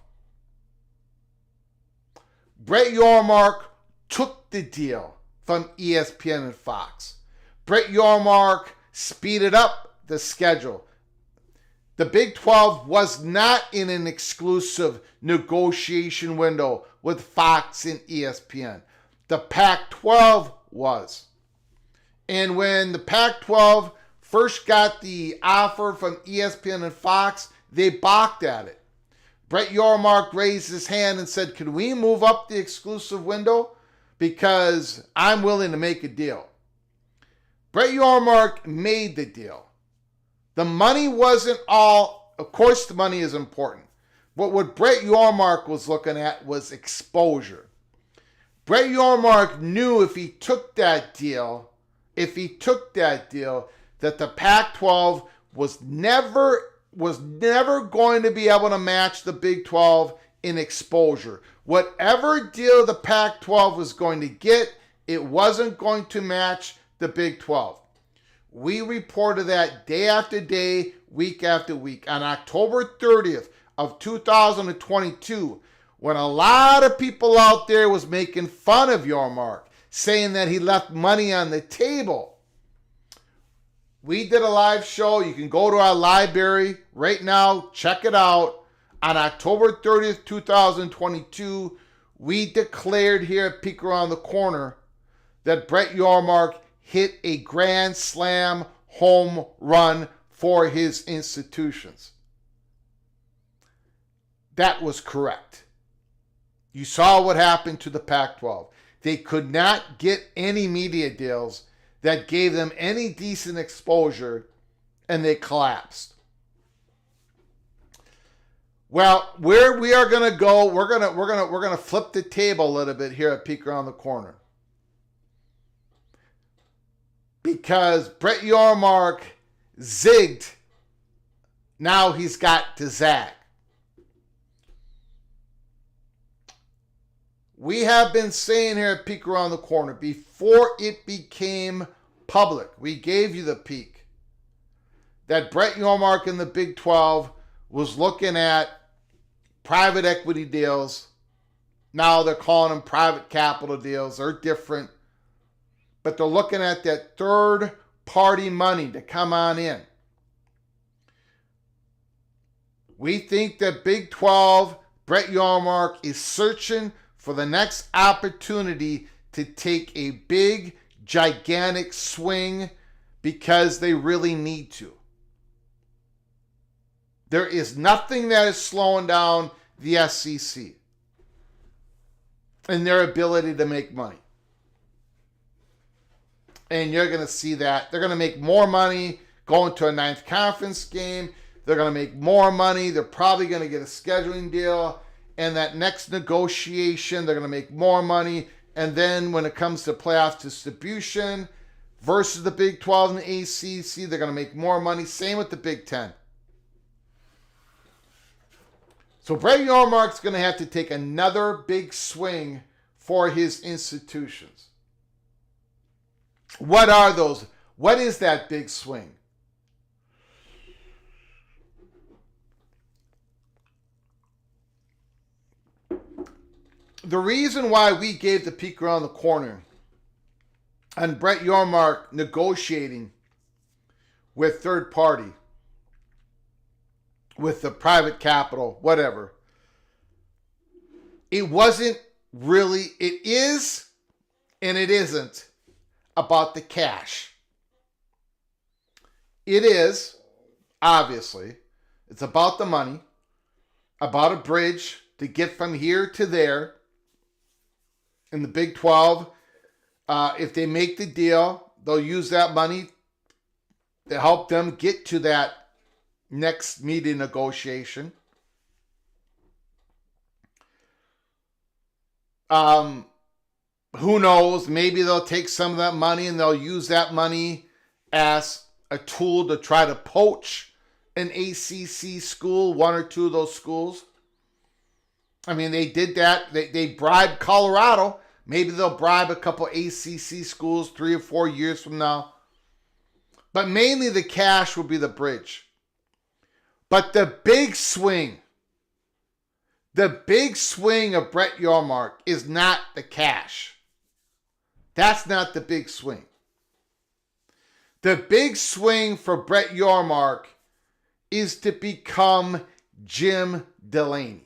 Brett Yormark took the deal from ESPN and Fox. Brett Yormark speeded up the schedule. The Big 12 was not in an exclusive negotiation window with Fox and ESPN. The Pac-12 was. And when the Pac-12 first got the offer from ESPN and Fox, they balked at it. Brett Yormark raised his hand and said, "Can we move up the exclusive window? Because I'm willing to make a deal." Brett Yormark made the deal. The money wasn't all, of course the money is important, but what Brett Yormark was looking at was exposure. Brett Yormark knew if he took that deal, that the Pac-12 was never going to be able to match the Big 12 in exposure. Whatever deal the Pac-12 was going to get, it wasn't going to match the Big 12. We reported that day after day, week after week. On October 30th of 2022, when a lot of people out there was making fun of Yormark, saying that he left money on the table, we did a live show. You can go to our library right now, check it out. On October 30th, 2022, we declared here at Peek Around the Corner that Brett Yormark hit a grand slam home run for his institutions. That was correct. You saw what happened to the Pac-12. They could not get any media deals that gave them any decent exposure, and they collapsed. Well, where we are going to go, we're going to flip the table a little bit here at Peek Around the Corner. Because Brett Yormark zigged, now he's got to zag. We have been saying here at Peek Around the Corner, before it became public, we gave you the peek, that Brett Yormark in the Big 12 was looking at private equity deals. Now they're calling them private capital deals. They're different. But they're looking at that third-party money to come on in. We think that Big 12, Brett Yormark is searching for the next opportunity to take a big, gigantic swing because they really need to. There is nothing that is slowing down the SEC in their ability to make money. And you're going to see that. They're going to make more money going to a ninth conference game. They're going to make more money. They're probably going to get a scheduling deal. And that next negotiation, they're going to make more money. And then when it comes to playoff distribution versus the Big 12 and the ACC, they're going to make more money. Same with the Big 10. So Brett Yormark's going to have to take another big swing for his institutions. What are those? What is that big swing? The reason why we gave the peek around the corner on Brett Yormark negotiating with third party, with the private capital, whatever, it wasn't really, it is and it isn't about the cash. It is, obviously, it's about the money, about a bridge to get from here to there. In the Big 12, if they make the deal, they'll use that money to help them get to that next meeting negotiation. Who knows? Maybe they'll take some of that money and they'll use that money as a tool to try to poach an ACC school, one or two of those schools. I mean, they did that. They bribed Colorado. Maybe they'll bribe a couple ACC schools 3 or 4 years from now. But mainly the cash will be the bridge. But the big swing of Brett Yormark is not the cash. That's not the big swing. The big swing for Brett Yormark is to become Jim Delaney.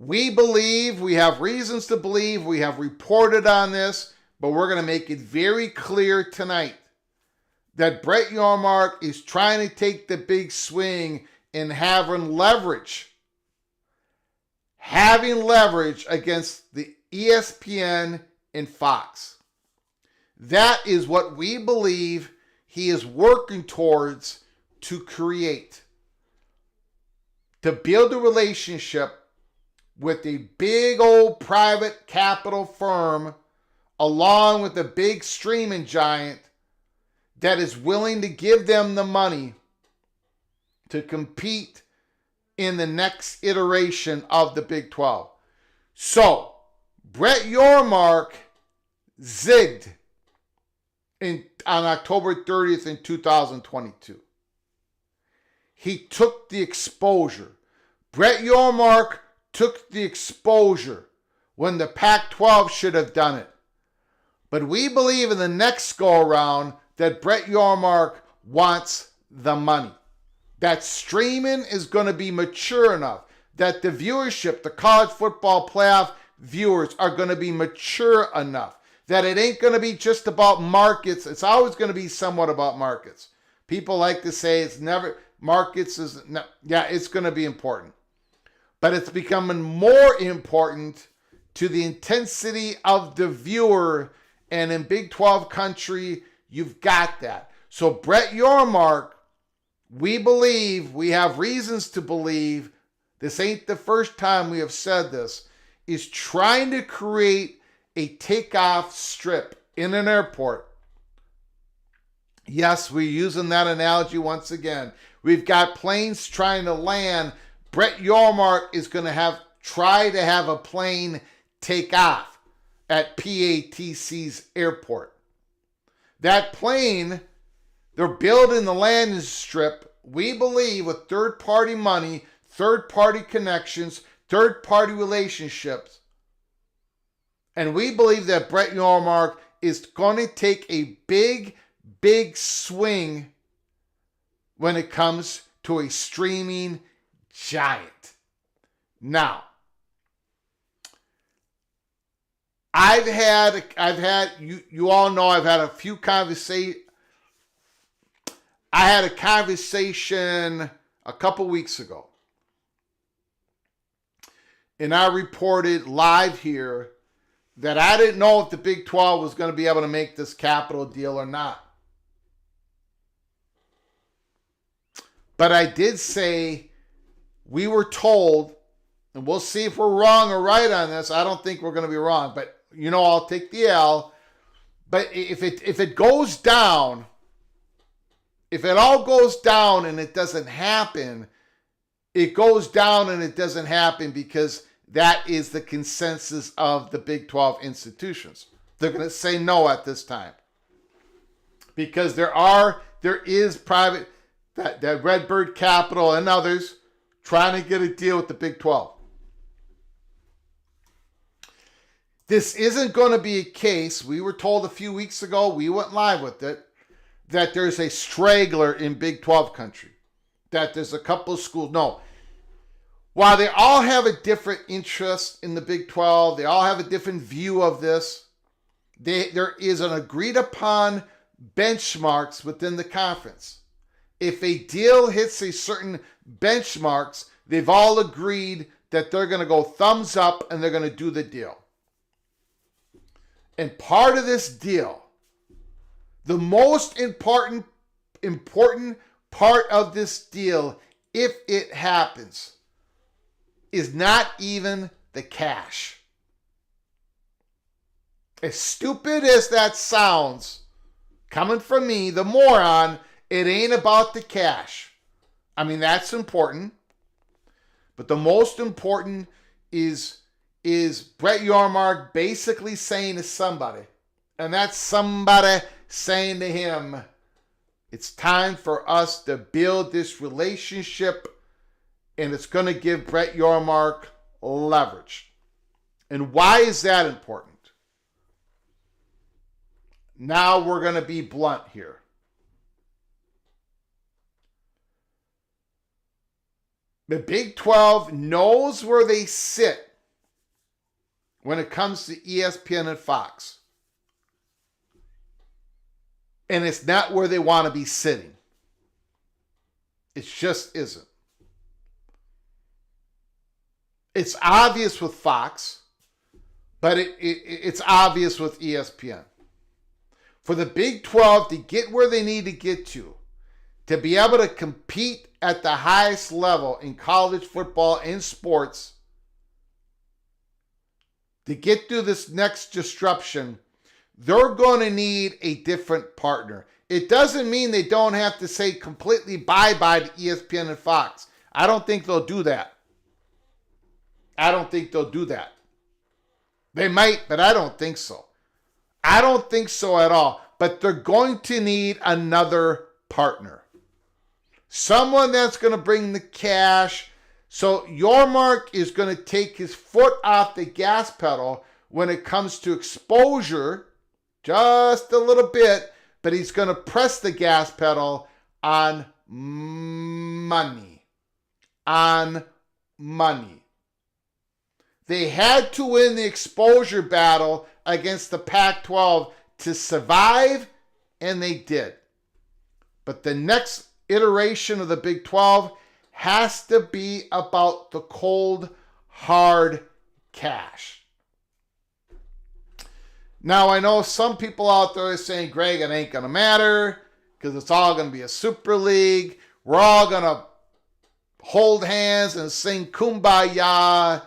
We believe, we have reasons to believe, we have reported on this, but we're going to make it very clear tonight that Brett Yormark is trying to take the big swing and having leverage against the ESPN and Fox. That is what we believe he is working towards to create. To build a relationship with a big old private capital firm along with a big streaming giant that is willing to give them the money to compete in the next iteration of the Big 12. So, Brett Yormark zigged on October 30th in 2022. He took the exposure. Brett Yormark took the exposure when the Pac-12 should have done it. But we believe in the next go-around that Brett Yormark wants the money. That streaming is going to be mature enough, that the viewership, the college football playoff viewers are going to be mature enough, that it ain't going to be just about markets. It's always going to be somewhat about markets. People like to say it's never, it's going to be important. But it's becoming more important to the intensity of the viewer. And in Big 12 country, you've got that. So Brett Yormark, we believe, we have reasons to believe, this ain't the first time we have said this, is trying to create a takeoff strip in an airport. Yes, we're using that analogy once again. We've got planes trying to land. Brett Yormark is going to have try to have a plane take off at PATC's airport. That plane, they're building the landing strip, we believe, with third-party money, third-party connections, third-party relationships. And we believe that Brett Yormark is going to take a big, big swing when it comes to a streaming giant. Now, I've had you all know I've had a few conversations. I had a conversation a couple weeks ago, and I reported live here that I didn't know if the Big 12 was going to be able to make this capital deal or not. But I did say we were told, and we'll see if we're wrong or right on this. I don't think we're going to be wrong, but I'll take the L. But if it goes down, if it all goes down and it doesn't happen, it goes down and it doesn't happen because that is the consensus of the Big 12 institutions. They're going to say no at this time because there is private, that Redbird Capital and others trying to get a deal with the Big 12. This isn't going to be a case, we were told a few weeks ago, we went live with it, that there's a straggler in Big 12 country, that there's a couple of schools. No. While they all have a different interest in the Big 12, they all have a different view of this, there is an agreed upon benchmarks within the conference. If a deal hits a certain benchmarks, they've all agreed that they're going to go thumbs up and they're going to do the deal. And part of this deal, the most important part of this deal, if it happens, is not even the cash. As stupid as that sounds, coming from me, the moron, it ain't about the cash. I mean, that's important. But the most important is Brett Yormark basically saying to somebody, and that's somebody saying to him, it's time for us to build this relationship, and it's going to give Brett Yormark leverage. And why is that important? Now we're going to be blunt here. The Big 12 knows where they sit when it comes to ESPN and Fox. And it's not where they want to be sitting. It just isn't. It's obvious with Fox, but it's obvious with ESPN. For the Big 12 to get where they need to get to be able to compete at the highest level in college football and sports, to get through this next disruption, they're going to need a different partner. It doesn't mean they don't have to say completely bye-bye to ESPN and Fox. I don't think they'll do that. They might, but I don't think so. I don't think so at all. But they're going to need another partner. Someone that's going to bring the cash. So Yormark is going to take his foot off the gas pedal when it comes to exposure, just a little bit, but he's going to press the gas pedal on money. On money. They had to win the exposure battle against the Pac-12 to survive, and they did. But the next iteration of the Big 12 has to be about the cold, hard cash. Now, I know some people out there are saying, Greg, it ain't going to matter because it's all going to be a super league. We're all going to hold hands and sing Kumbaya,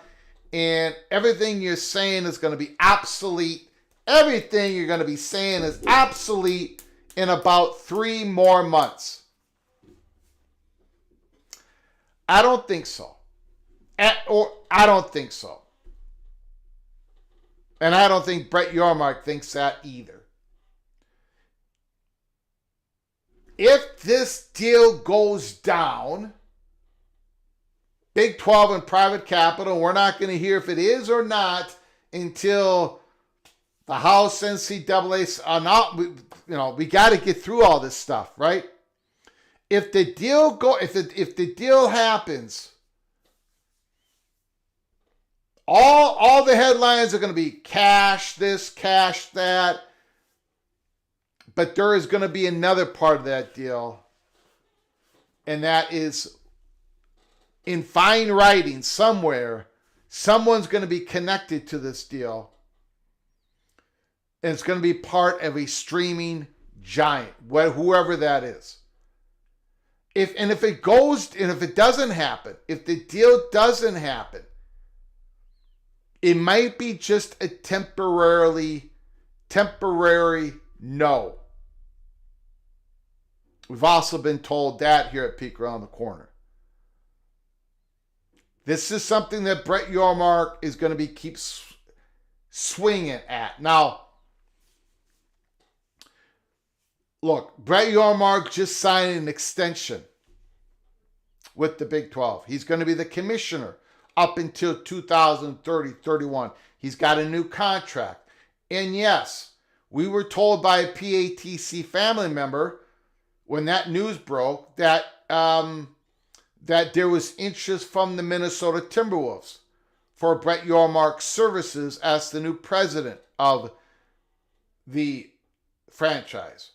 and everything you're saying is going to be obsolete. Everything you're going to be saying is obsolete in about 3 more months. I don't think so. Or I don't think so. And I don't think Brett Yormark thinks that either. If this deal goes down, Big 12 and private capital, we're not going to hear if it is or not until the House NCAA are not, we got to get through all this stuff, right? If the deal happens, all the headlines are going to be cash this, cash that. But there is going to be another part of that deal, and that is in fine writing somewhere, someone's going to be connected to this deal, and it's going to be part of a streaming giant, whoever that is. If it doesn't happen, if the deal doesn't happen, it might be just a temporary no. We've also been told that here at Peek Around the Corner. This is something that Brett Yormark is going to keep swinging at. Now, look, Brett Yormark just signed an extension with the Big 12. He's going to be the commissioner up until 2030-31. He's got a new contract. And yes, we were told by a PATC family member when that news broke that that there was interest from the Minnesota Timberwolves for Brett Yormark's services as the new president of the franchise.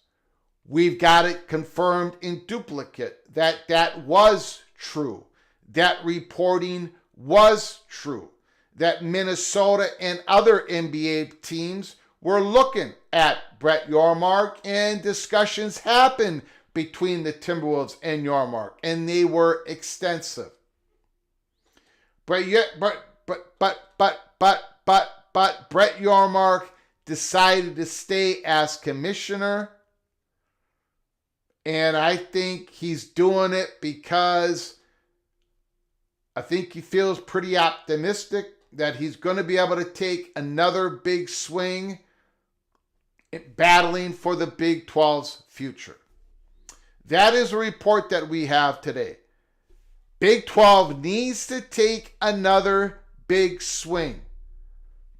We've got it confirmed in duplicate that was true. That reporting was true. That Minnesota and other NBA teams were looking at Brett Yormark, and discussions happened between the Timberwolves and Yormark, and they were extensive. But Brett Yormark decided to stay as commissioner, and I think he's doing it because I think he feels pretty optimistic that he's going to be able to take another big swing in battling for the Big 12's future. That is a report that we have today. Big 12 needs to take another big swing.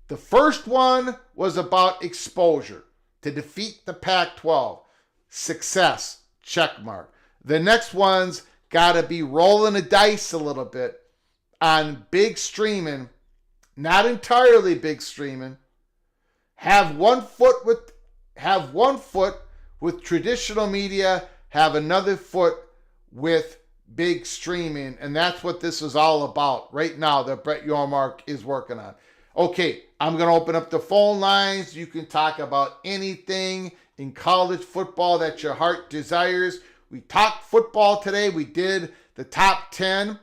The first one was about exposure to defeat the Pac-12. Success, check mark. The next one's got to be rolling the dice a little bit on big streaming, not entirely big streaming. Have one foot with traditional media, have another foot with big streaming, and that's what this is all about right now that Brett Yormark is working on. Okay, I'm going to open up the phone lines. You can talk about anything in college football that your heart desires. We talked football today. We did the top 10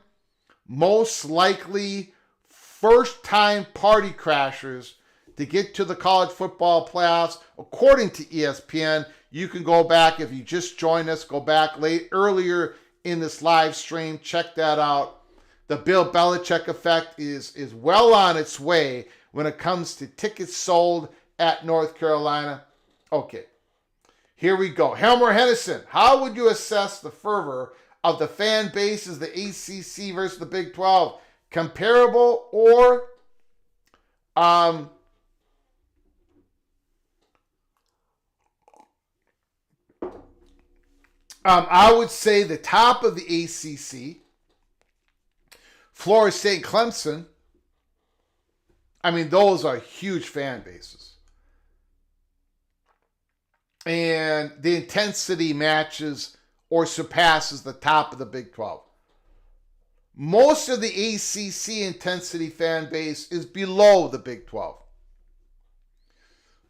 most likely first-time party crashers to get to the college football playoffs, according to ESPN. You can go back, if you just joined us, go back earlier in this live stream. Check that out. The Bill Belichick effect is well on its way when it comes to tickets sold at North Carolina. Okay, here we go. Helmer Hennessy, how would you assess the fervor of the fan base as the ACC versus the Big 12? Comparable or I would say the top of the ACC, Florida State, Clemson. I mean, those are huge fan bases. And the intensity matches or surpasses the top of the Big 12. Most of the ACC intensity fan base is below the Big 12.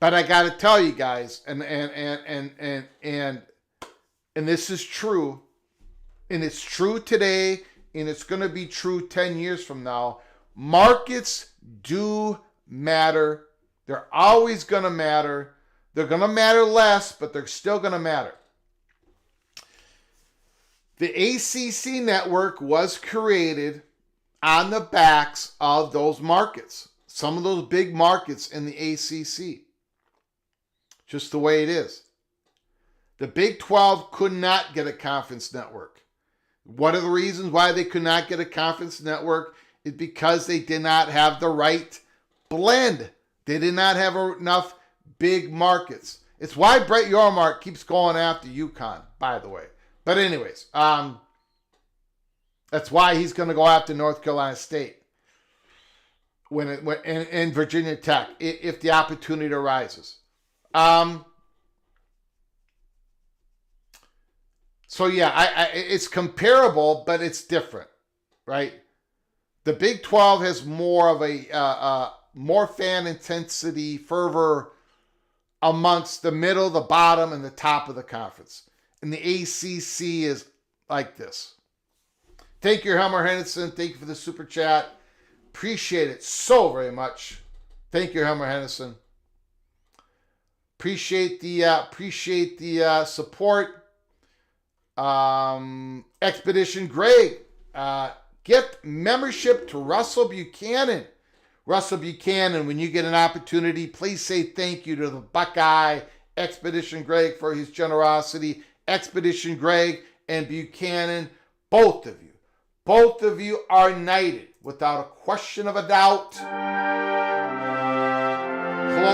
But I got to tell you guys, and this is true, and it's true today, and it's going to be true 10 years from now. Markets do matter. They're always going to matter. They're going to matter less, but they're still going to matter. The ACC network was created on the backs of those markets. Some of those big markets in the ACC. Just the way it is. The Big 12 could not get a conference network. One of the reasons why they could not get a conference network is because they did not have the right blend. They did not have enough big markets. It's why Brett Yormark keeps going after UConn, by the way. But anyways, that's why he's going to go after North Carolina State in Virginia Tech if the opportunity arises. So yeah, it's comparable, but it's different, right? The Big 12 has more of a more fan intensity, fervor amongst the middle, the bottom, and the top of the conference. And the ACC is like this. Thank you, Helmer Henderson. Thank you for the super chat. Appreciate it so very much. Thank you, Helmer Henderson. Appreciate the support. Expedition Greg. Get membership to Russell Buchanan. Russell Buchanan, when you get an opportunity, please say thank you to the Buckeye Expedition Greg for his generosity. Expedition Greg and Buchanan, both of you are knighted without a question of a doubt. Cloak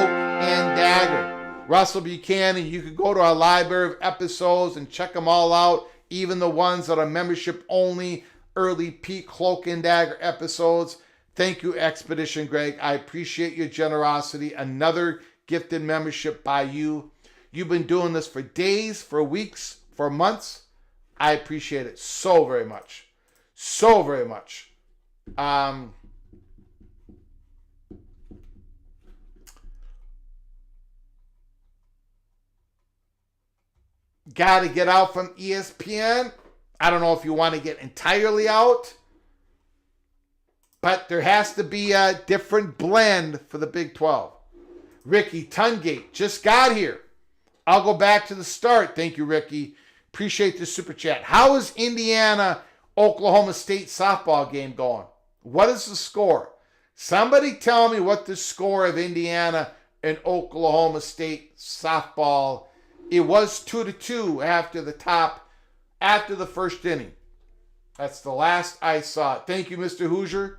and dagger. Russell Buchanan, you can go to our library of episodes and check them all out, even the ones that are membership only, early peak Cloak and Dagger episodes. Thank you, Expedition Greg. I appreciate your generosity. Another gifted membership by you. You've been doing this for days, for weeks, for months. I appreciate it so very much. So very much. Got to get out from ESPN. I don't know if you want to get entirely out, but there has to be a different blend for the Big 12. Ricky Tungate just got here. I'll go back to the start. Thank you, Ricky. Appreciate the super chat. How is Indiana-Oklahoma State softball game going? What is the score? Somebody tell me what the score of Indiana and Oklahoma State softball. It was 2-2 after the first inning. That's the last I saw. Thank you, Mr. Hoosier.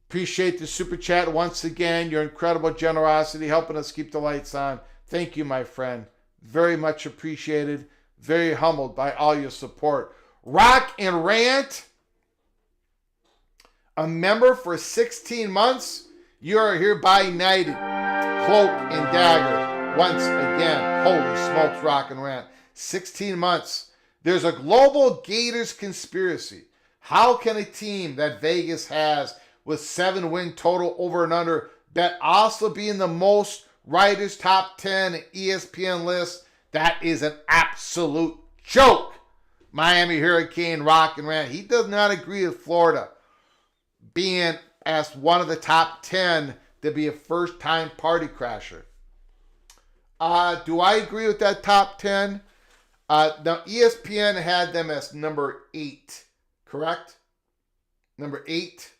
Appreciate the super chat once again. Your incredible generosity, helping us keep the lights on. Thank you, my friend. Very much appreciated. Very humbled by all your support. Rock and Rant, a member for 16 months. You are hereby knighted. Cloak and Dagger, once again. Holy smokes, Rock and Rant. 16 months. There's a global Gators conspiracy. How can a team that Vegas has with 7-win total over and under bet also be in the most writers top 10 ESPN list? That is an absolute joke. Miami Hurricane Rock and Rant. He does not agree with Florida being as one of the top 10 to be a first-time party crasher. Do I agree with that top 10? Now, ESPN had them as number 8, correct? Number 8.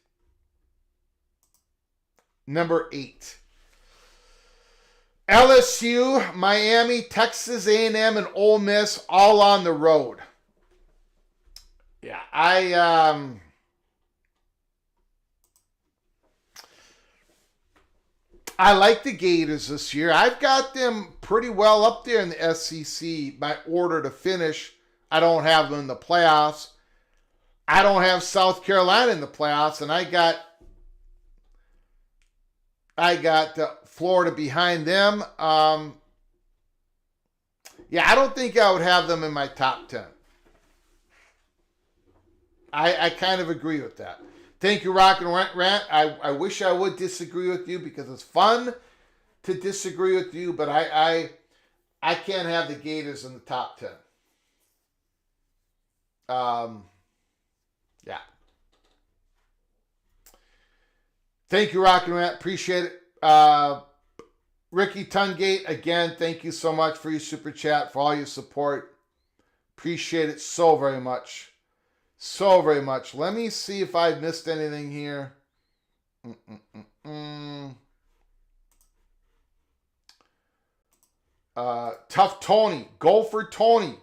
Number 8. LSU, Miami, Texas A&M, and Ole Miss all on the road. Yeah, I like the Gators this year. I've got them pretty well up there in the SEC by order to finish. I don't have them in the playoffs. I don't have South Carolina in the playoffs, and I got Florida behind them. Yeah, I don't think I would have them in my top 10. I kind of agree with that. Thank you, Rock and Rant. I wish I would disagree with you because it's fun to disagree with you, but I can't have the Gators in the top 10. Yeah. Thank you, Rock and Rant. Appreciate it. Ricky Tungate, again, thank you so much for your super chat, for all your support. Appreciate it so very much. so very much. Let me see if I missed anything here. Tough Tony. Gopher Tony.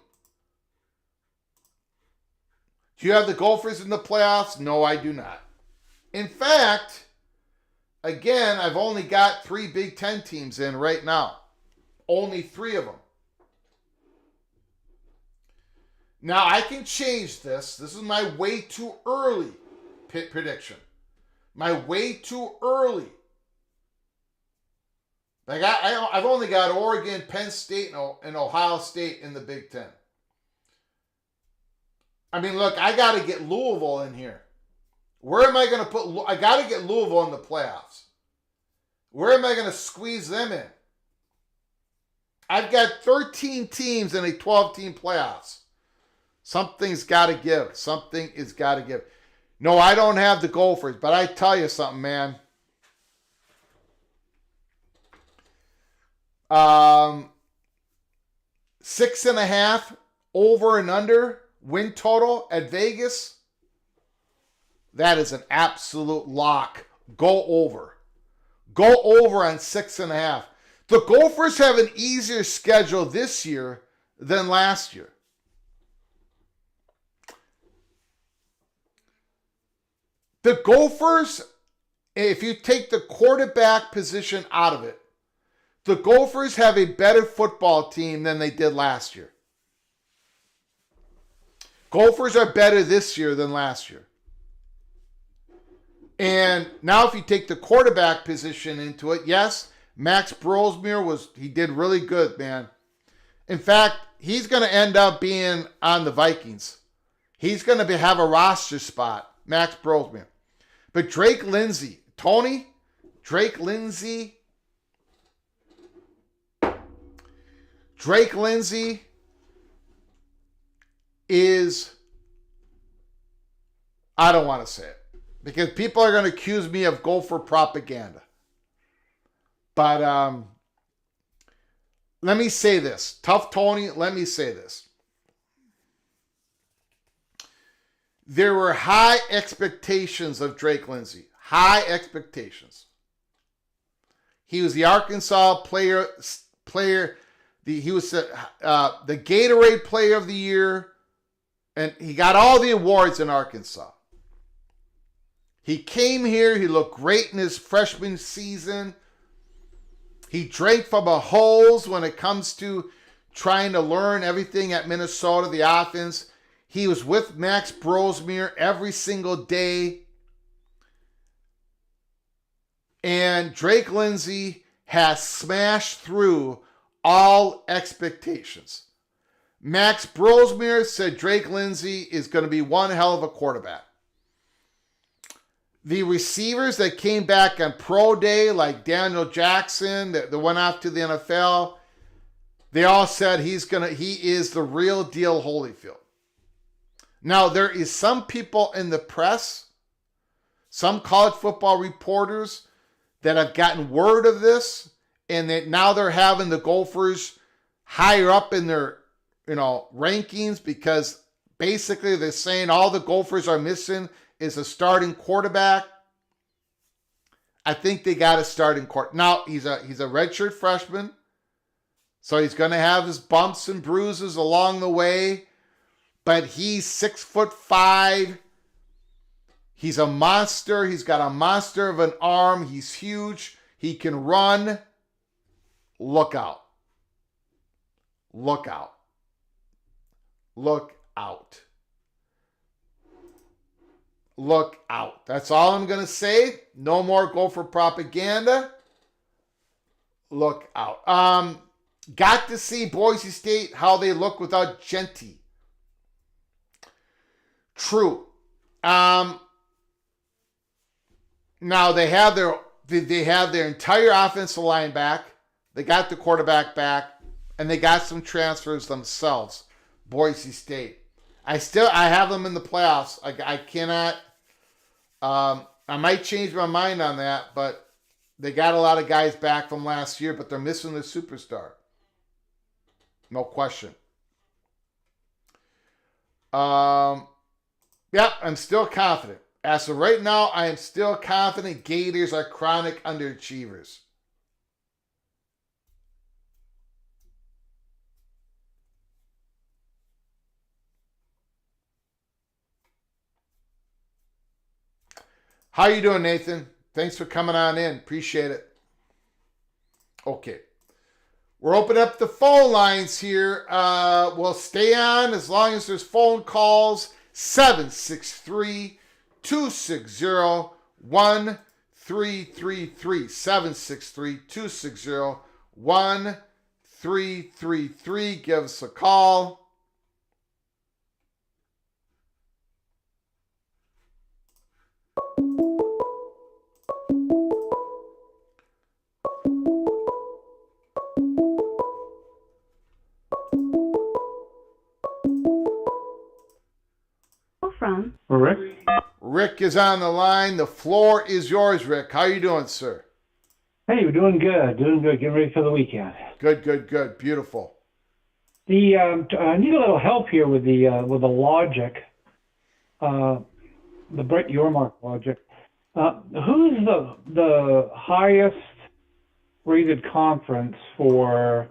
Do you have the Gophers in the playoffs? No, I do not. In fact, again, I've only got 3 Big Ten teams in right now. Only 3 of them. Now, I can change this. This is my way too early prediction. My way too early. I've only got Oregon, Penn State, and Ohio State in the Big Ten. I mean, look, I got to get Louisville in here. Where am I going to put... I got to get Louisville in the playoffs. Where am I going to squeeze them in? I've got 13 teams in a 12-team playoffs. Something's got to give. Something is got to give. No, I don't have the Gophers, but I tell you something, man. 6.5 over and under win total at Vegas. That is an absolute lock. Go over. Go over on 6.5. The Gophers have an easier schedule this year than last year. The Gophers, if you take the quarterback position out of it, the Gophers have a better football team than they did last year. Gophers are better this year than last year. And now if you take the quarterback position into it, yes, Max Brosmere he did really good, man. In fact, he's going to end up being on the Vikings. He's going to have a roster spot, Max Brosmere. But Drake Lindsay is, I don't want to say it, because people are going to accuse me of Gopher propaganda. But let me say this. Tough Tony, let me say this. There were high expectations of Drake Lindsay. High expectations. He was the Arkansas player. He was the Gatorade Player of the Year, and he got all the awards in Arkansas. He came here. He looked great in his freshman season. He drank from a hose when it comes to trying to learn everything at Minnesota, the offense. He was with Max Brosmere every single day. And Drake Lindsay has smashed through all expectations. Max Brosmere said Drake Lindsay is going to be one hell of a quarterback. The receivers that came back on pro day, like Daniel Jackson, that went off to the NFL, they all said he is the real deal Holyfield. Now, there is some people in the press, some college football reporters that have gotten word of this, and that now they're having the Gophers higher up in their, rankings, because basically they're saying all the Gophers are missing is a starting quarterback. I think they got a starting quarterback. Now, he's a redshirt freshman, so he's going to have his bumps and bruises along the way. But he's 6'5". He's a monster. He's got a monster of an arm. He's huge. He can run. Look out. Look out. Look out. Look out. That's all I'm going to say. No more Gopher propaganda. Look out. Got to see Boise State, how they look without Genty. True. Now they have their entire offensive line back. They got the quarterback back, and they got some transfers themselves. Boise State. I have them in the playoffs. I cannot. I might change my mind on that, but they got a lot of guys back from last year, but they're missing their superstar. No question. Yep, I'm still confident. As of right now, I am still confident Gators are chronic underachievers. How you doing, Nathan? Thanks for coming on in. Appreciate it. Okay. We're opening up the phone lines here. We'll stay on as long as there's phone calls. 763 260 1333. 763 260 1333. Give us a call. From Rick? Rick is on the line. The floor is yours, Rick. How you doing, sir? Hey, we're doing good. Doing good. Getting ready for the weekend. Good, good, good. Beautiful. I need a little help here with the logic, the Brett Yormark logic. Who's the highest rated conference for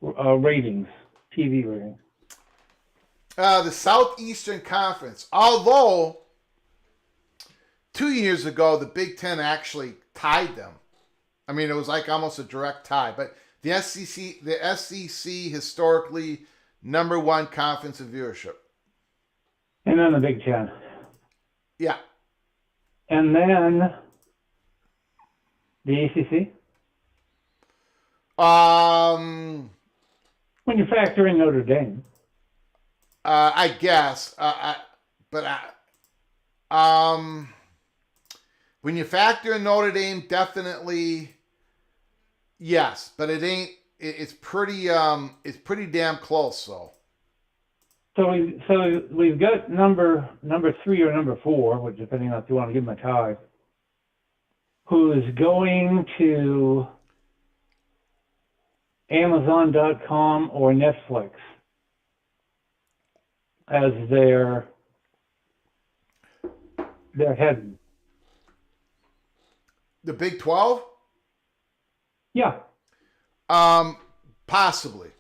ratings, TV ratings? The Southeastern Conference. Although 2 years ago the Big Ten actually tied them. I mean, it was like almost a direct tie. But the SEC historically number one conference of viewership. And then the Big Ten. Yeah. And then the ACC. When you factor in Notre Dame. I guess. When you factor in Notre Dame, definitely yes, but it ain't. It's pretty damn close, though. So we've got number 3 or number 4, which depending on if you want to give them a tie, who is going to Amazon.com or Netflix as their head. The Big 12? Yeah. Possibly.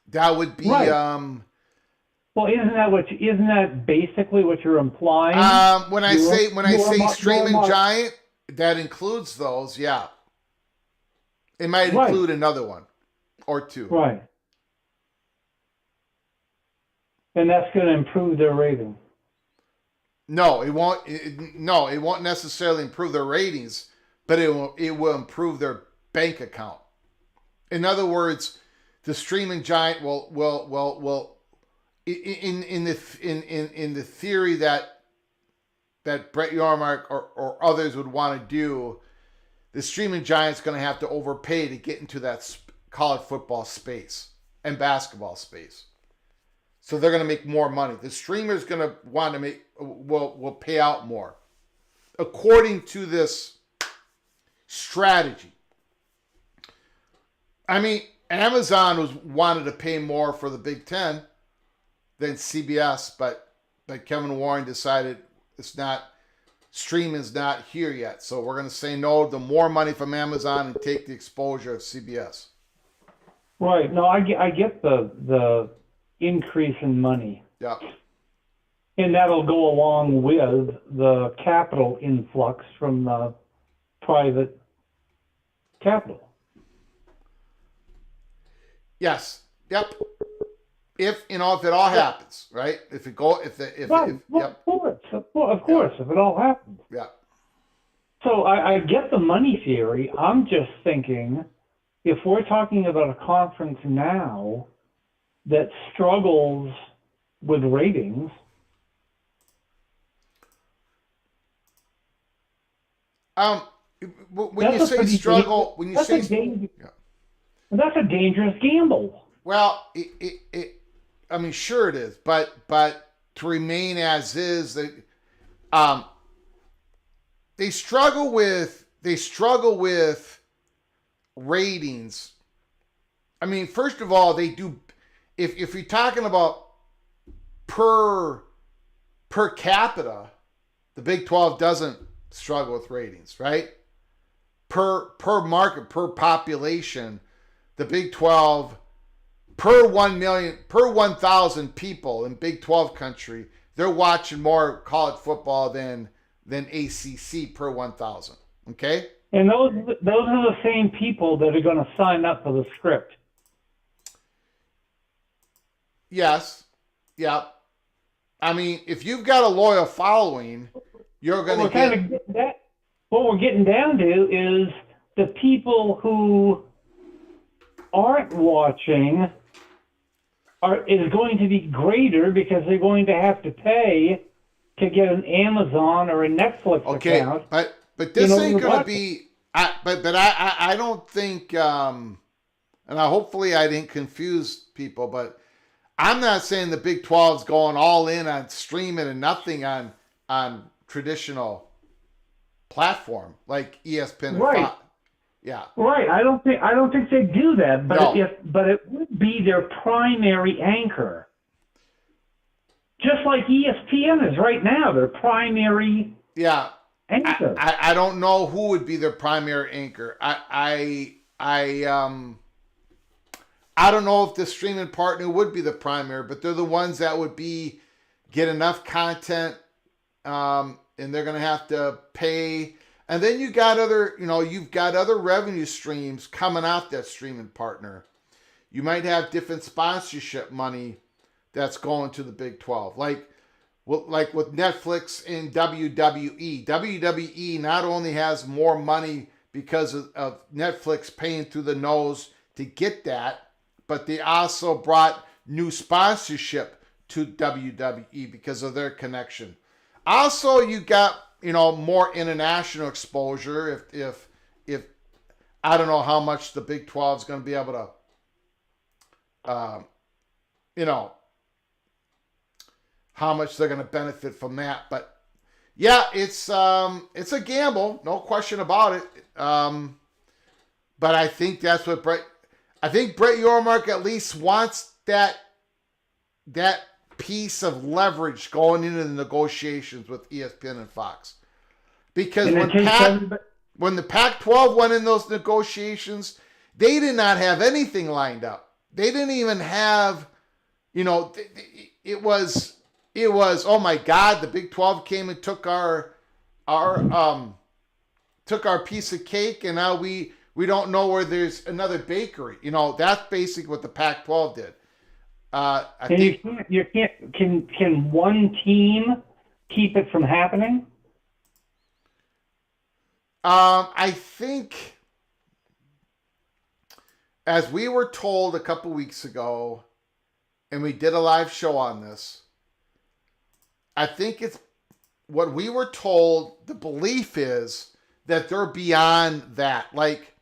That would be right. Well, isn't that basically what you're implying? When I say streaming giant, that includes those, yeah. It might include another one or two. Right. And that's going to improve their rating. No, it won't. It won't necessarily improve their ratings, but it will improve their bank account. In other words, the streaming giant will in the theory that Brett Yormark or others would want to do, the streaming giant's going to have to overpay to get into that college football space and basketball space. So they're going to make more money. The streamer's going to want to will pay out more, according to this strategy. I mean, Amazon wanted to pay more for the Big Ten than CBS, but Kevin Warren decided stream is not here yet. So we're going to say no to more money from Amazon and take the exposure of CBS. Right. No, I get the increase in money. Yeah. And that'll go along with the capital influx from the private capital. Yes. Yep. If it all happens, right? Of course, if it all happens. Yeah. So I get the money theory. I'm just thinking, if we're talking about a conference now that struggles with ratings, when you say struggle, that's a dangerous gamble. Well, I mean, sure it is, but to remain as is, they struggle with ratings. I mean, first of all, they do. If you're talking about per capita, the Big 12 doesn't struggle with ratings, right? Per market, per population, the Big 12 per 1 million, per 1,000 people in Big 12 country, they're watching more college football than ACC per 1,000. Okay? And those are the same people that are going to sign up for the script. Yes. Yeah. I mean, if you've got a loyal following, you're going to get. What we're getting down to is the people who aren't watching is going to be greater because they're going to have to pay to get an Amazon or a Netflix account. But this ain't going to be. I don't think. And hopefully I didn't confuse people, but I'm not saying the Big 12 is going all in on streaming and nothing on traditional platform like ESPN and right. Fox. Yeah. Right. I don't think they do that, but No. but it would be their primary anchor. Just like ESPN is right now, their primary anchor. I don't know who would be their primary anchor. I don't know if the streaming partner would be the primary, but they're the ones that would get enough content, and they're going to have to pay. And then you've got other revenue streams coming out that streaming partner. You might have different sponsorship money that's going to the Big 12, like with Netflix and WWE. WWE not only has more money because of Netflix paying through the nose to get that, but they also brought new sponsorship to WWE because of their connection. Also, you got more international exposure. If I don't know how much the Big 12 is going to be able to, how much they're going to benefit from that. But yeah, it's a gamble, no question about it. But I think that's what Brett Yormark at least wants that piece of leverage going into the negotiations with ESPN and Fox. Because when the Pac-12 went in those negotiations, they did not have anything lined up. They didn't even have, it was, oh my God, the Big 12 came and took our piece of cake, and now we don't know where there's another bakery. That's basically what the Pac-12 did. Can one team keep it from happening? I think, as we were told a couple weeks ago, and we did a live show on this, I think it's what we were told. The belief is that they're beyond that. Like,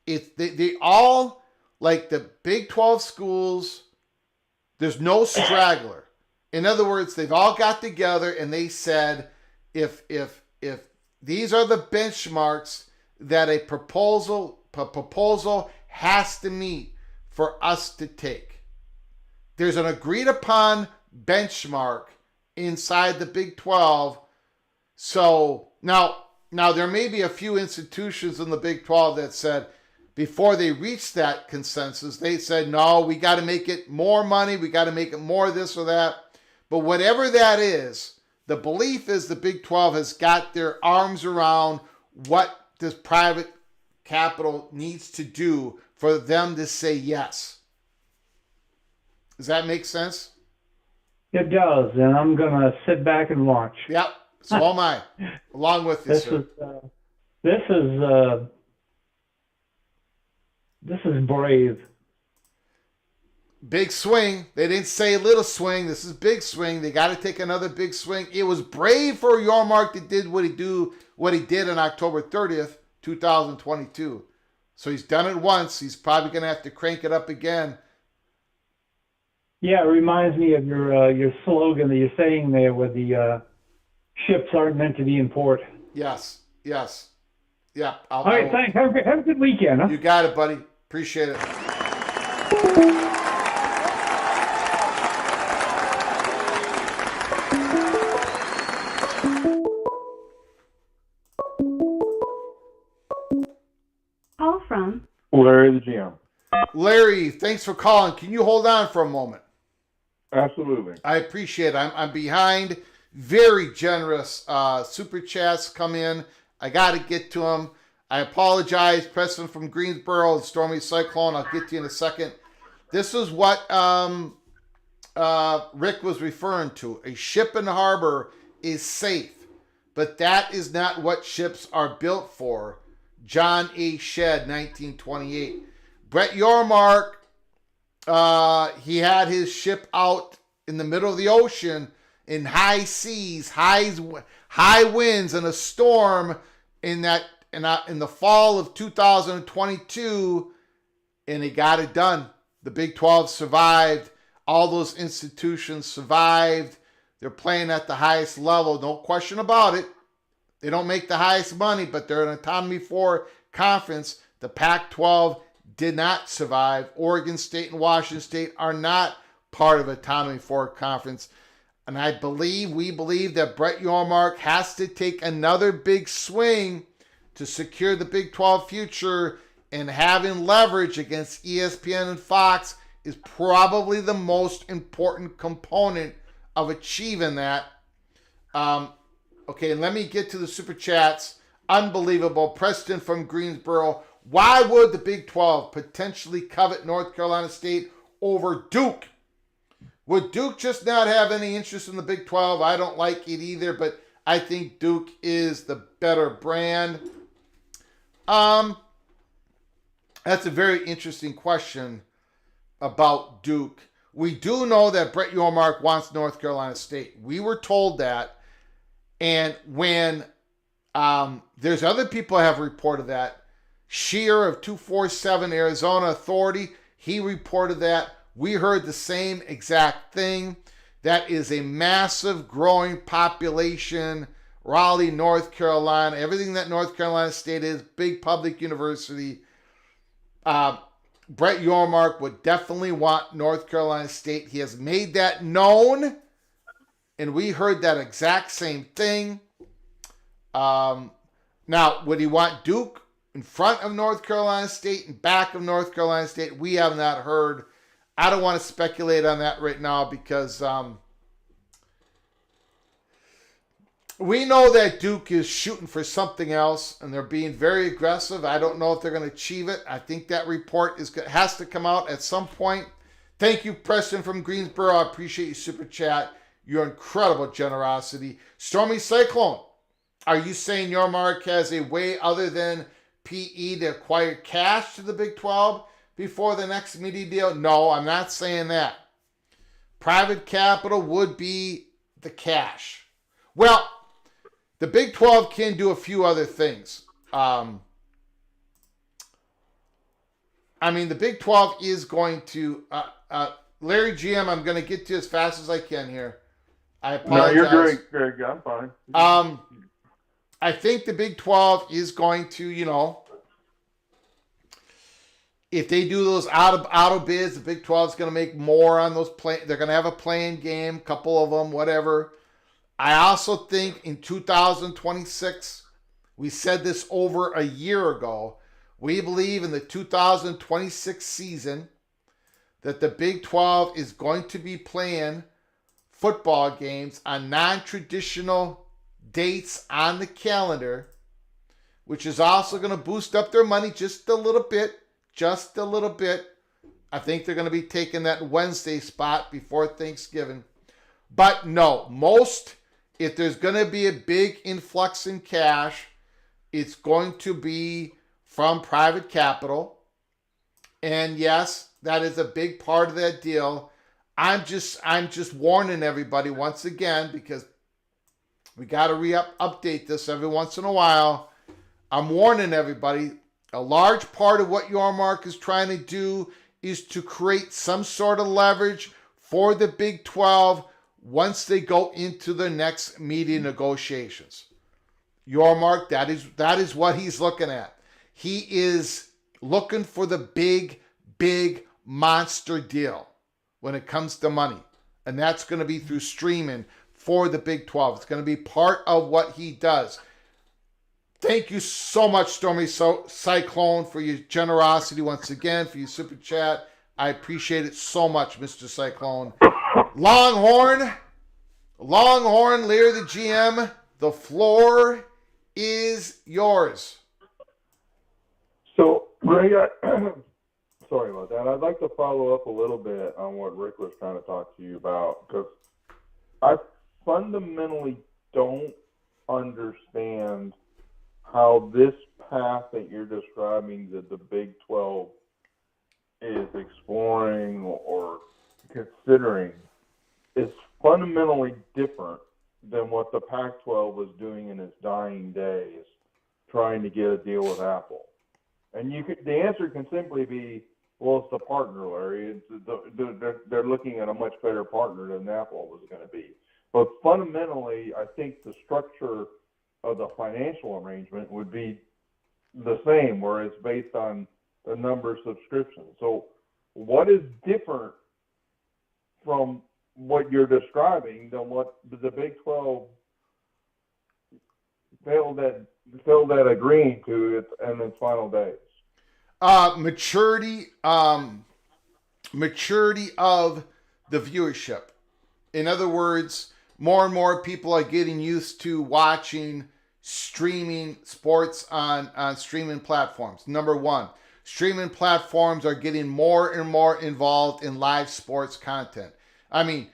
they all, like the Big 12 schools, there's no straggler. In other words, they've all got together and they said, if these are the benchmarks that a proposal has to meet for us to take. There's an agreed upon benchmark inside the Big 12. So now there may be a few institutions in the Big 12 that said, before they reached that consensus, they said, no, we got to make it more money. We got to make it more this or that. But whatever that is, the belief is the Big 12 has got their arms around what this private capital needs to do for them to say yes. Does that make sense? It does, and I'm going to sit back and watch. Yep, so am I, along with you, sir. This is brave. Big swing. They didn't say little swing. This is big swing. They got to take another big swing. It was brave for Yormark to did what he did on October 30th, 2022. So he's done it once. He's probably going to have to crank it up again. Yeah, it reminds me of your slogan that you're saying there, where the ships aren't meant to be in port. Yes. Yeah. All right, thanks. Have a good weekend. Huh? You got it, buddy. Appreciate it. from? Larry the GM. Larry, thanks for calling. Can you hold on for a moment? Absolutely. I appreciate it. I'm behind. Very generous super chats come in. I got to get to them. I apologize, Preston from Greensboro, Stormy Cyclone. I'll get to you in a second. This is what Rick was referring to. A ship in the harbor is safe, but that is not what ships are built for. John A. Shedd, 1928. Brett Yormark, he had his ship out in the middle of the ocean in high seas, high winds, and a storm in the fall of 2022, and he got it done. The Big 12 survived. All those institutions survived. They're playing at the highest level, no question about it. They don't make the highest money, but they're an Autonomy 4 conference. The Pac-12 did not survive. Oregon State and Washington State are not part of Autonomy 4 conference. And we believe that Brett Yormark has to take another big swing to secure the Big 12 future, and having leverage against ESPN and Fox is probably the most important component of achieving that. Okay, let me get to the super chats. Unbelievable. Preston from Greensboro. Why would the Big 12 potentially covet North Carolina State over Duke? Would Duke just not have any interest in the Big 12? I don't like it either, but I think Duke is the better brand. That's a very interesting question about Duke. We do know that Brett Yormark wants North Carolina State. We were told that. And when there's other people have reported that. Shear of 247 Arizona Authority, he reported that. We heard the same exact thing. That is a massive growing population. Raleigh, North Carolina, everything that North Carolina State is, big public university. Brett Yormark would definitely want North Carolina State. He has made that known, and we heard that exact same thing. Now, would he want Duke in front of North Carolina State and back of North Carolina State? We have not heard. I don't want to speculate on that right now because we know that Duke is shooting for something else, and they're being very aggressive. I don't know if they're going to achieve it. I think that report has to come out at some point. Thank you, Preston from Greensboro. I appreciate your super chat. Your incredible generosity. Stormy Cyclone, are you saying Yormark has a way other than PE to acquire cash to the Big 12 before the next media deal? No, I'm not saying that. Private capital would be the cash. Well, the Big 12 can do a few other things. The Big 12 is going to... Larry GM, I'm going to get to you as fast as I can here. I apologize. No, you're great, Greg. I'm fine. I think the Big 12 is going to, if they do those auto bids, the Big 12 is going to make more on those they're going to have a playing game, couple of them, whatever. I also think in 2026, we said this over a year ago, we believe in the 2026 season that the Big 12 is going to be playing football games on non-traditional dates on the calendar, which is also going to boost up their money just a little bit. I think they're going to be taking that Wednesday spot before Thanksgiving. But no, if there's going to be a big influx in cash, it's going to be from private capital. And yes, that is a big part of that deal. I'm just warning everybody once again, because we got to update this every once in a while. I'm warning everybody, a large part of what Yormark is trying to do is to create some sort of leverage for the Big 12 once they go into the next media negotiations. Yormark, that is what he's looking at. He is looking for the big monster deal when it comes to money. And that's going to be through streaming for the Big 12. It's going to be part of what he does. Thank you so much, Stormy Cyclone, for your generosity once again, for your super chat. I appreciate it so much, Mr. Cyclone. Longhorn, Lear the GM, the floor is yours. So, Greg, sorry about that. I'd like to follow up a little bit on what Rick was trying to talk to you about, because I fundamentally don't understand how this path that you're describing that the Big 12 is exploring or considering is fundamentally different than what the Pac-12 was doing in its dying days, trying to get a deal with Apple. And the answer can simply be, well, it's the partner, Larry. They're looking at a much better partner than Apple was going to be. But fundamentally, I think the structure of the financial arrangement would be the same, where it's based on the number of subscriptions. So what is different from what you're describing than what the Big 12 failed at agreeing to in its final days? Maturity of the viewership. In other words, more and more people are getting used to watching streaming sports on streaming platforms. Number one, streaming platforms are getting more and more involved in live sports content. I mean,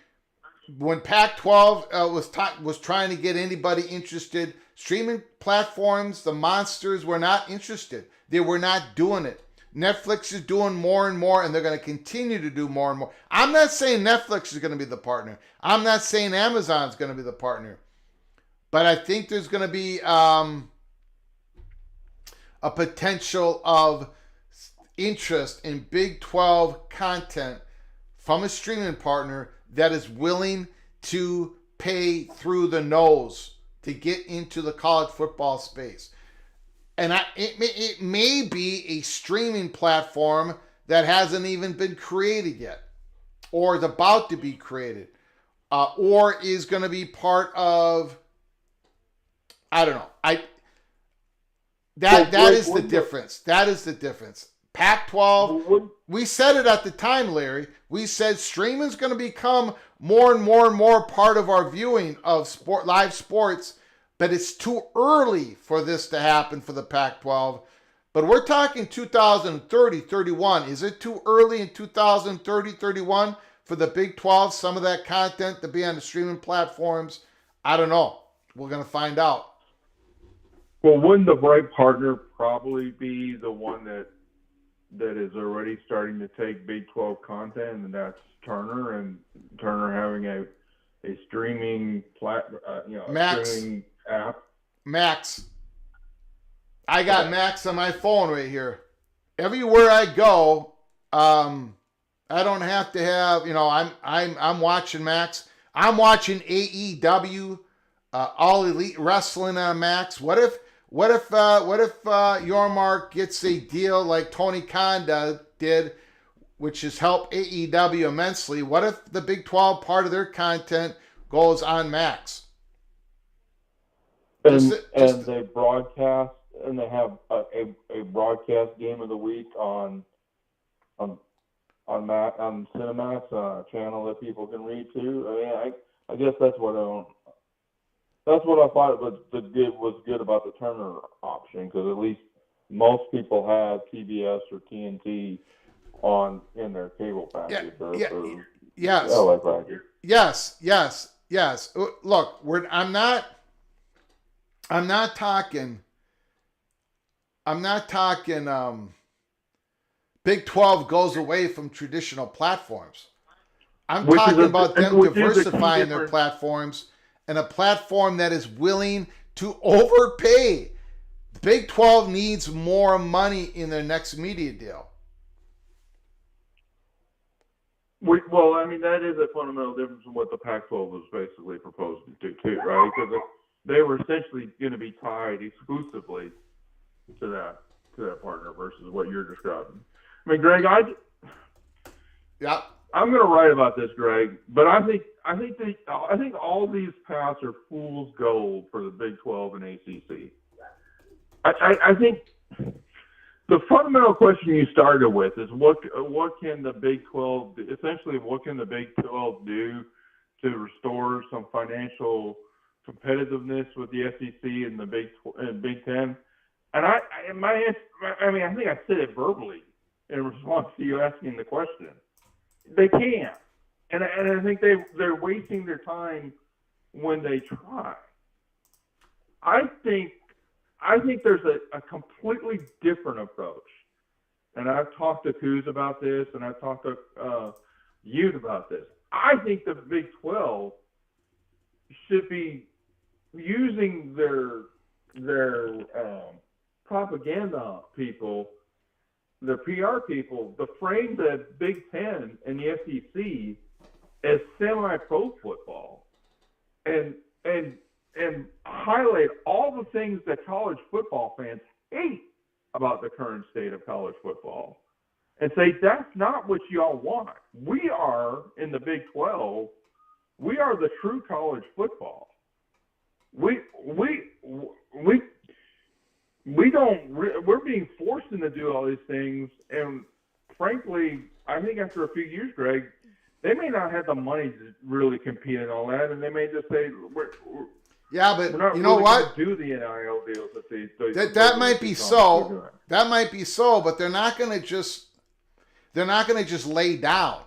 when Pac-12 was trying to get anybody interested, streaming platforms, the monsters, were not interested. They were not doing it. Netflix is doing more and more, and they're going to continue to do more and more. I'm not saying Netflix is going to be the partner. I'm not saying Amazon is going to be the partner. But I think there's going to be a potential of interest in Big 12 content from a streaming partner that is willing to pay through the nose to get into the college football space. And it may be a streaming platform that hasn't even been created yet, or is about to be created, or is going to be part of, I don't know. That is the difference. That is the difference. Pac-12, we said it at the time, Larry. We said streaming is going to become more and more and more part of our viewing of live sports, but it's too early for this to happen for the Pac-12. But we're talking 2030, 31. Is it too early in 2030, 31 for the Big 12, some of that content to be on the streaming platforms? I don't know. We're going to find out. Well, wouldn't the right partner probably be the one that is already starting to take Big 12 content, and that's Turner, and Turner having a streaming streaming app? Max. I got Max on my phone right here. Everywhere I go, I don't have to have, I'm watching Max. I'm watching AEW, All Elite Wrestling on Max. What if Yormark gets a deal like Tony Khan did, which has helped AEW immensely? What if the Big 12 part of their content goes on Max? And they broadcast, and they have a broadcast game of the week on Cinemax, a channel that people can read too. I mean, I guess that's what I thought was good about the Turner option, because at least most people have TBS or TNT in their cable package. Yes. Look, I'm not talking Big 12 goes away from traditional platforms. I'm talking about them diversifying their platforms, and a platform that is willing to overpay. Big 12 needs more money in their next media deal. Well, I mean, that is a fundamental difference from what the Pac-12 was basically proposing to do too, right? Because they were essentially going to be tied exclusively to that partner versus what you're describing. I mean, Greg, I'm going to write about this, Greg, but I think all these paths are fool's gold for the Big 12 and ACC. I think the fundamental question you started with is what can the Big 12 essentially what can the Big 12 do to restore some financial competitiveness with the SEC and the Big Ten? And my answer, I mean, I think I said it verbally in response to you asking the question. They can't, and I think they're wasting their time when they try. I think there's a completely different approach, and I've talked to Kuz about this, and I've talked to Ute about this. I think the Big 12 should be using their propaganda people, the PR people, to frame the Big Ten and the SEC as semi-pro football, and highlight all the things that college football fans hate about the current state of college football, and say that's not what y'all want. We are in the Big 12. We are the true college football. We're being forced to do all these things, and frankly, I think after a few years, Greg, they may not have the money to really compete in all that, and they may just say, yeah, but we're not you know really what? do the NIL deals That might be so. That might be so, but they're not going to just lay down,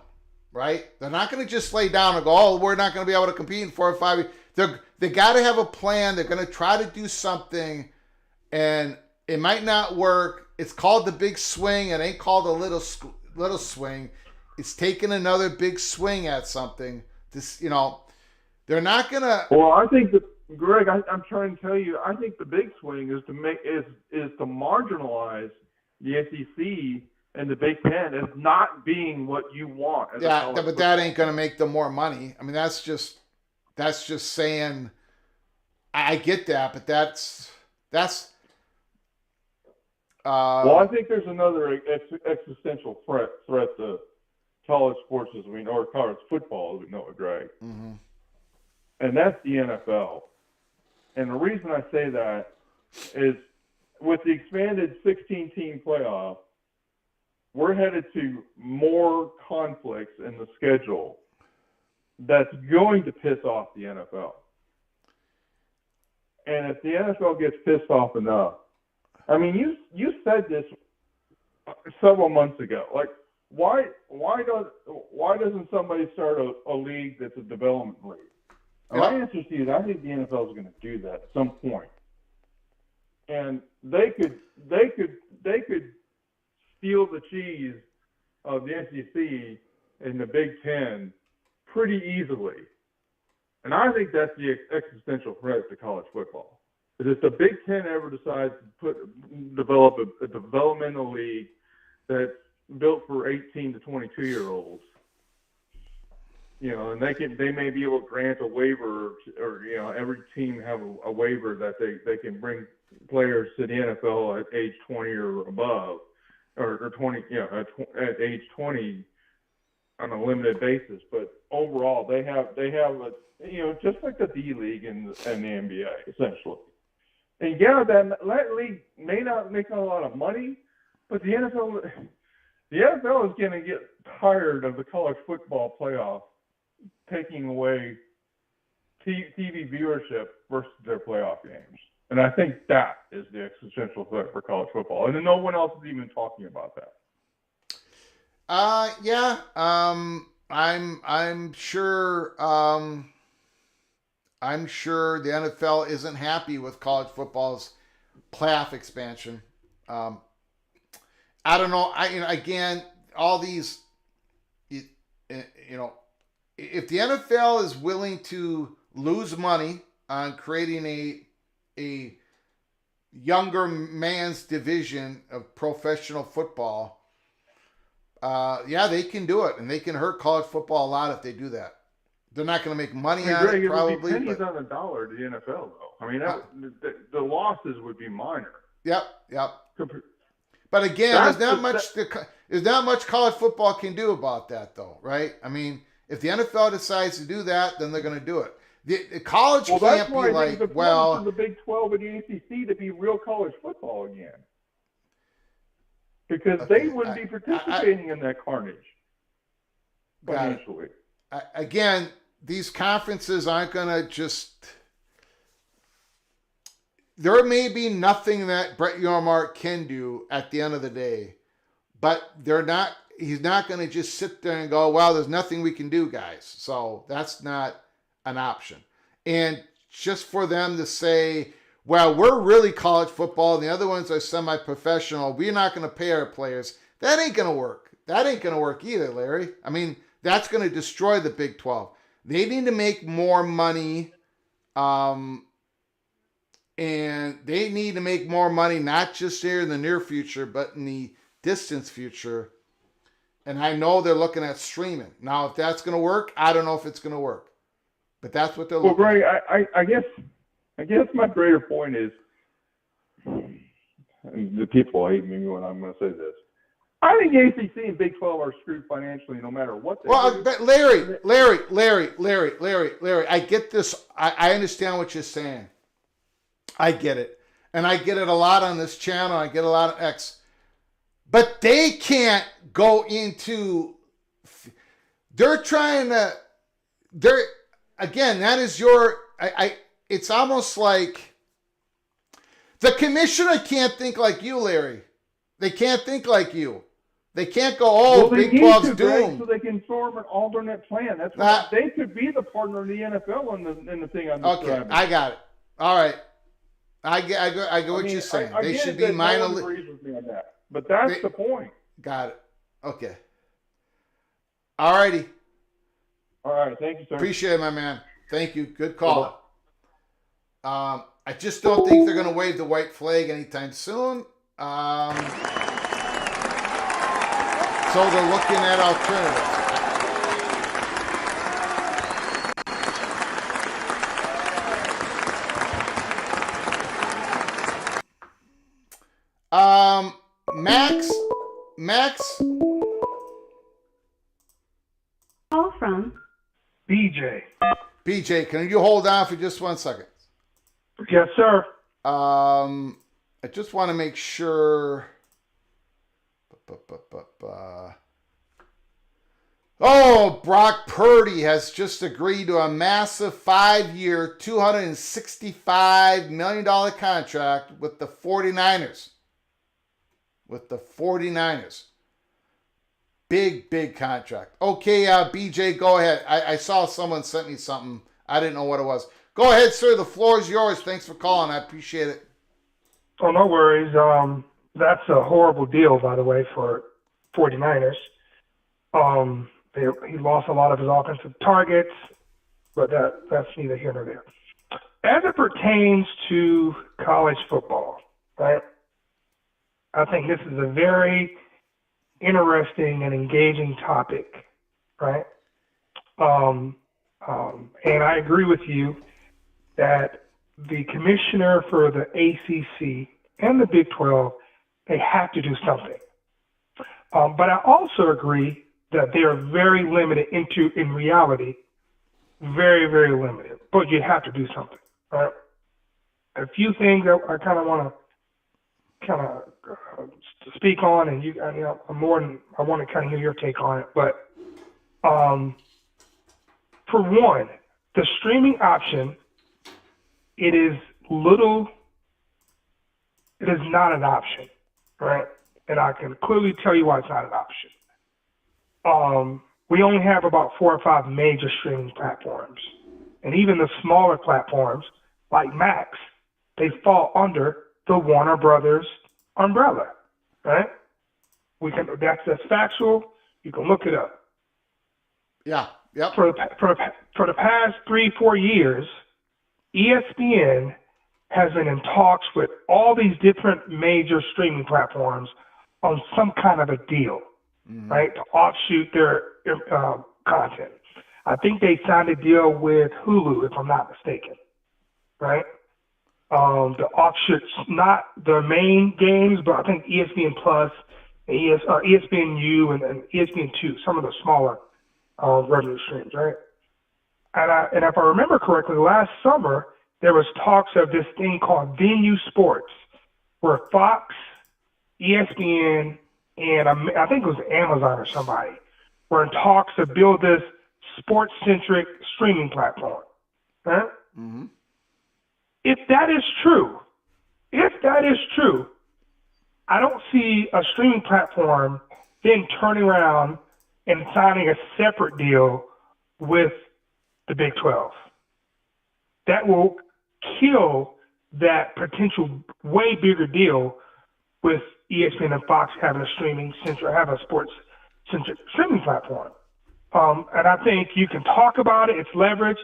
right? They're not going to just lay down and go, oh, we're not going to be able to compete in 4 or 5 years. They got to have a plan. They're going to try to do something, and it might not work. It's called the big swing. It ain't called a little swing. It's taking another big swing at something. This, they're not going to. Well, I think that, Greg, I'm trying to tell you, I think the big swing is to marginalize the SEC and the Big Ten as not being what you want. Yeah, but that ain't going to make them more money. I mean, that's just saying. I get that, but that's. Well, I think there's another existential threat to college sports as we know, or college football as we know it, Greg. Mm-hmm. And that's the NFL. And the reason I say that is with the expanded 16-team playoff, we're headed to more conflicts in the schedule that's going to piss off the NFL. And if the NFL gets pissed off enough, I mean, you said this several months ago. Like, why doesn't somebody start a league that's a development league? And my answer to you is I think the NFL is going to do that at some point, and they could steal the cheese of the SEC and the Big Ten pretty easily. And I think that's the existential threat to college football. Is if the Big Ten ever decides to develop a developmental league that's built for 18 to 22-year-olds, and they may be able to grant a waiver, or every team have a waiver that they can bring players to the NFL at age 20 or above, or 20, at age 20 on a limited basis. But overall, they have a, just like the D League and the NBA essentially. And yeah, that league may not make a lot of money, but the NFL is going to get tired of the college football playoff taking away TV viewership versus their playoff games. And I think that is the existential threat for college football. And then no one else is even talking about that. Yeah. I'm sure the NFL isn't happy with college football's playoff expansion. I don't know. Again, all these, if the NFL is willing to lose money on creating a younger man's division of professional football, they can do it, and they can hurt college football a lot if they do that. They're not going to make money on it, probably. It would be pennies on the dollar to the NFL, though. I mean, the losses would be minor. Yep. But again, there's not much college football can do about that, though, right? I mean, if the NFL decides to do that, then they're going to do it. The college Well, can't that's be why I like, think it's well, important for the Big 12 and the ACC to be real college football again, because okay, they wouldn't be participating in that carnage financially. Again, these conferences aren't going to just. There may be nothing that Brett Yormark can do at the end of the day, but they're not. He's not going to just sit there and go, "Well, there's nothing we can do, guys." So that's not an option. And just for them to say, "Well, we're really college football, and the other ones are semi-professional. We're not going to pay our players." That ain't going to work. That ain't going to work either, Larry. I mean, that's going to destroy the Big 12. They need to make more money, and they need to make more money not just here in the near future, but in the distant future. And I know they're looking at streaming. Now, if that's going to work, I don't know if it's going to work. But that's what they're looking Greg, at. I guess my greater point is, the people hate me when I'm going to say this. I think ACC and Big 12 are screwed financially no matter what they do. But Larry, I get this. I understand what you're saying. I get it. And I get it a lot on this channel. I get a lot of X. But they can't go into. They're trying to. Again, that is your. It's almost like the commissioner can't think like you, Larry. They can't think like you. They can't go, oh, Big 12's doomed. So they can form an alternate plan. That's what they could be the partner of the NFL in the thing I'm describing. Okay, I got it. All right. I get what you're saying. They should be minor league. No one agrees with me on that, but that's the point. Got it. Okay. All righty. All right. Thank you, sir. Appreciate it, my man. Thank you. Good call. I just don't think they're going to wave the white flag anytime soon. So they're looking at alternatives. Max. Call from BJ. BJ, can you hold on for just 1 second? Yes, sir. I just want to make sure. Oh, Brock Purdy has just agreed to a massive 5-year, $265 million contract with the 49ers. Big contract. Okay, BJ, go ahead. I saw someone sent me something. I didn't know what it was. Go ahead, sir. The floor is yours. Thanks for calling. I appreciate it. Oh, no worries. That's a horrible deal, by the way, for 49ers. He lost a lot of his offensive targets, but that's neither here nor there. As it pertains to college football, right, I think this is a very interesting and engaging topic, right? And I agree with you that the commissioner for the ACC and the Big 12, they have to do something. But I also agree that they are very limited in reality, very, very limited. But you have to do something, right? A few things I kind of want to speak on, and I want to kind of hear your take on it. But for one, the streaming option, it is not an option, right? And I can clearly tell you why it's not an option. We only have about 4 or 5 major streaming platforms. And even the smaller platforms, like Max, they fall under the Warner Brothers umbrella, right? That's factual. You can look it up. Yeah. Yep. For the past 3-4 years, ESPN has been in talks with all these different major streaming platforms on some kind of a deal, right, to offshoot their content. I think they signed a deal with Hulu, if I'm not mistaken, right? The offshoots, not the main games, but I think ESPN Plus, and ESPNU, and ESPN2, some of the smaller revenue streams, right? and if I remember correctly, last summer there was talks of this thing called Venue Sports, where Fox, ESPN, and I think it was Amazon or somebody were in talks to build this sports-centric streaming platform. Huh? Mm-hmm. If that is true, I don't see a streaming platform then turning around and signing a separate deal with the Big 12. That will kill that potential way bigger deal with ESPN and Fox having have a sports-centric streaming platform. And I think you can talk about it, it's leverage,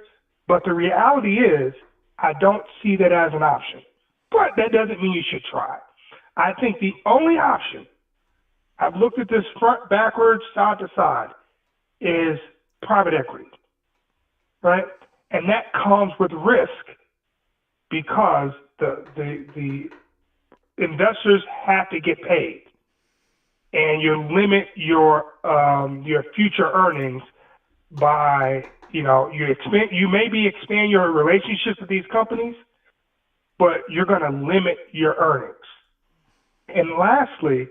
but the reality is I don't see that as an option. But that doesn't mean you should try. I think the only option, I've looked at this front, backwards, side to side, is private equity, right? And that comes with risk because the investors have to get paid, and you limit your future earnings by you maybe expand your relationships with these companies, but you're going to limit your earnings. And lastly,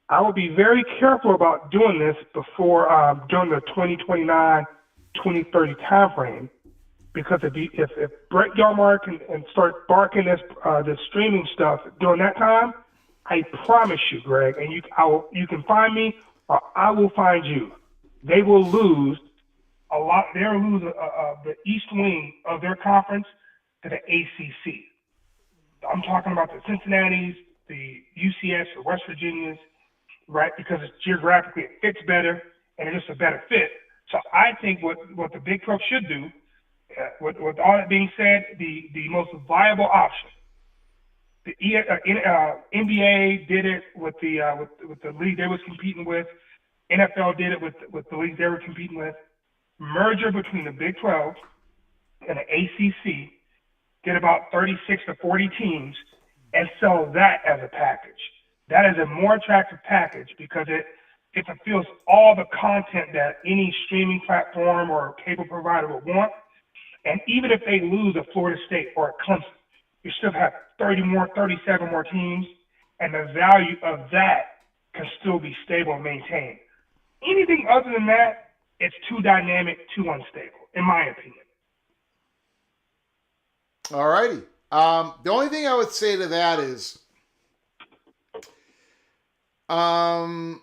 I will be very careful about doing this before during the 2029, 2030 timeframe, because if Brett Yormark and start barking this streaming stuff during that time, I promise you, Greg, and you can find me or I will find you. They will lose a lot. They'll lose the East Wing of their conference to the ACC. I'm talking about the Cincinnati's, the UCS, the West Virginias, right? Because it's geographically it fits better and it's just a better fit. So I think what the Big 12 should do, with all that being said, the most viable option. The NBA did it with the league they was competing with. NFL did it with the leagues they were competing with. Merger between the Big 12 and the ACC, get about 36 to 40 teams, and sell that as a package. That is a more attractive package because it fulfills all the content that any streaming platform or cable provider would want. And even if they lose a Florida State or a Clemson, you still have 37 more teams, and the value of that can still be stable and maintained. Anything other than that, it's too dynamic, too unstable, in my opinion. All righty. The only thing I would say to that is, I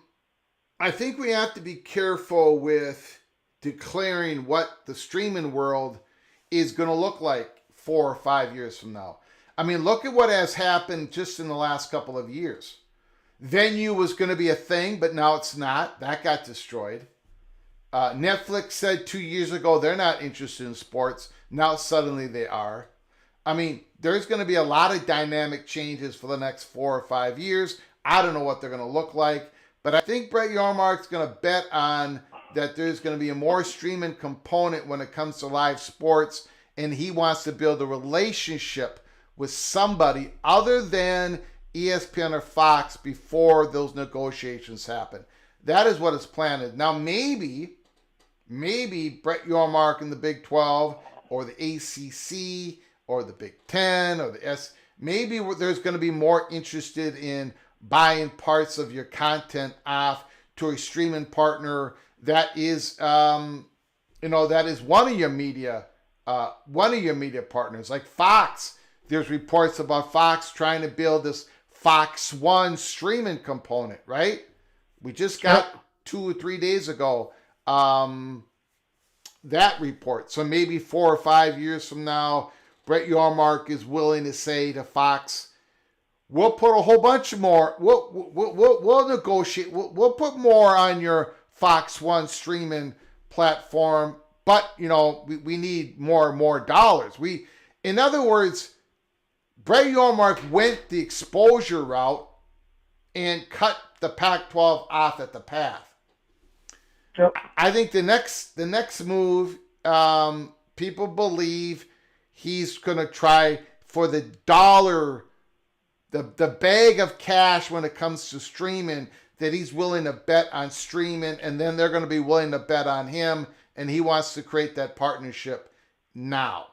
think we have to be careful with declaring what the streaming world is going to look like 4 or 5 years from now. I mean, look at what has happened just in the last couple of years. Venue was going to be a thing, but now it's not. That got destroyed. Netflix said 2 years ago they're not interested in sports. Now suddenly they are. I mean, there's going to be a lot of dynamic changes for the next 4 or 5 years. I don't know what they're going to look like, but I think Brett Yormark's going to bet on that there's going to be a more streaming component when it comes to live sports, and he wants to build a relationship with somebody other than ESPN or Fox before those negotiations happen. That is what is planned. Now, maybe Brett Yormark in the Big 12 or the ACC or the Big 10 or the S, maybe there's going to be more interested in buying parts of your content off to a streaming partner that is, that is one of your media partners, like Fox. There's reports about Fox trying to build this Fox One streaming component, right? We just got 2 or 3 days ago that report. So maybe 4 or 5 years from now, Brett Yormark is willing to say to Fox, we'll put a whole bunch more, we'll negotiate, we'll put more on your Fox One streaming platform, but we need more dollars. In other words, Brett Yormark went the exposure route and cut the Pac-12 off at the path. Yep. I think the next move, people believe he's going to try for the dollar, the bag of cash when it comes to streaming, that he's willing to bet on streaming, and then they're going to be willing to bet on him, and he wants to create that partnership now.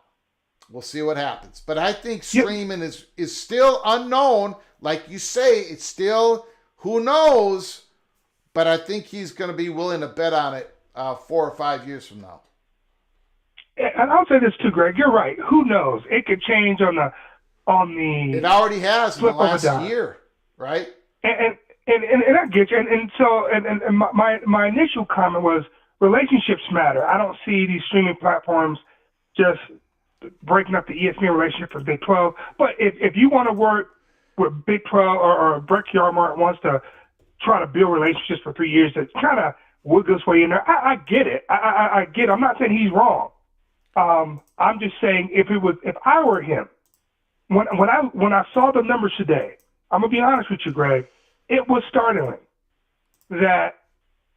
We'll see what happens. But I think streaming is still unknown. Like you say, it's still who knows. But I think he's going to be willing to bet on it 4 or 5 years from now. And I'll say this too, Greg. You're right. Who knows? It could change on the. It already has in the last year, right? And I get you. And my initial comment was relationships matter. I don't see these streaming platforms just breaking up the ESPN relationship for Big 12. But if you want to work with Big 12 or Brett Yormark wants to try to build relationships for 3 years that kind of wiggle his way in there, I get it. I get it. I'm not saying he's wrong. I'm just saying if I were him, when I saw the numbers today, I'm gonna be honest with you, Greg, it was startling that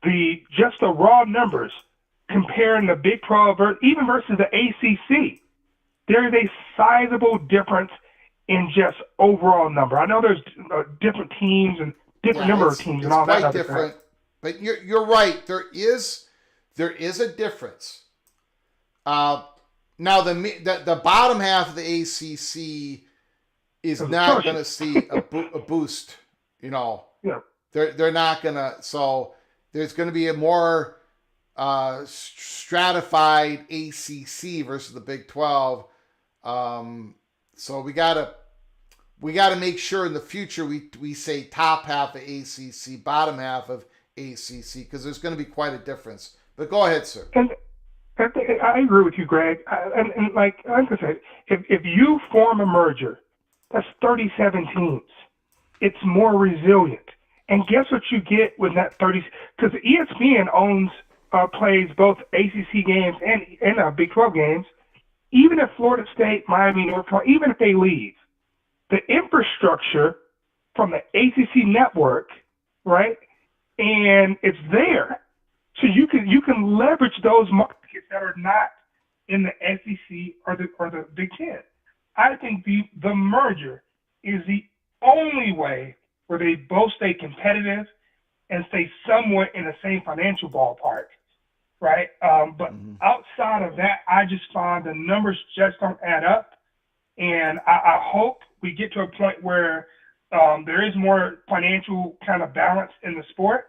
just the raw numbers comparing the Big 12 even versus the ACC, there is a sizable difference in just overall number. I know there's different teams and different number of teams and all that. It's quite different, but you're right. There is a difference. Now the bottom half of the ACC is not going to see a boost. You know, they're not going to. So there's going to be a more stratified ACC versus the Big 12. So we gotta make sure in the future we say top half of ACC, bottom half of ACC, because there's going to be quite a difference. But go ahead, sir. And I agree with you, Greg. And like I said, if you form a merger, that's 37 teams. It's more resilient. And guess what you get with that 30? Because ESPN plays both ACC games and Big 12 games. Even if Florida State, Miami, North Carolina, even if they leave, the infrastructure from the ACC network, right? And it's there. So you can leverage those markets that are not in the SEC or the Big Ten. I think the merger is the only way where they both stay competitive and stay somewhat in the same financial ballpark, right? But outside of that, I just find the numbers just don't add up. And I hope we get to a point where there is more financial kind of balance in the sport.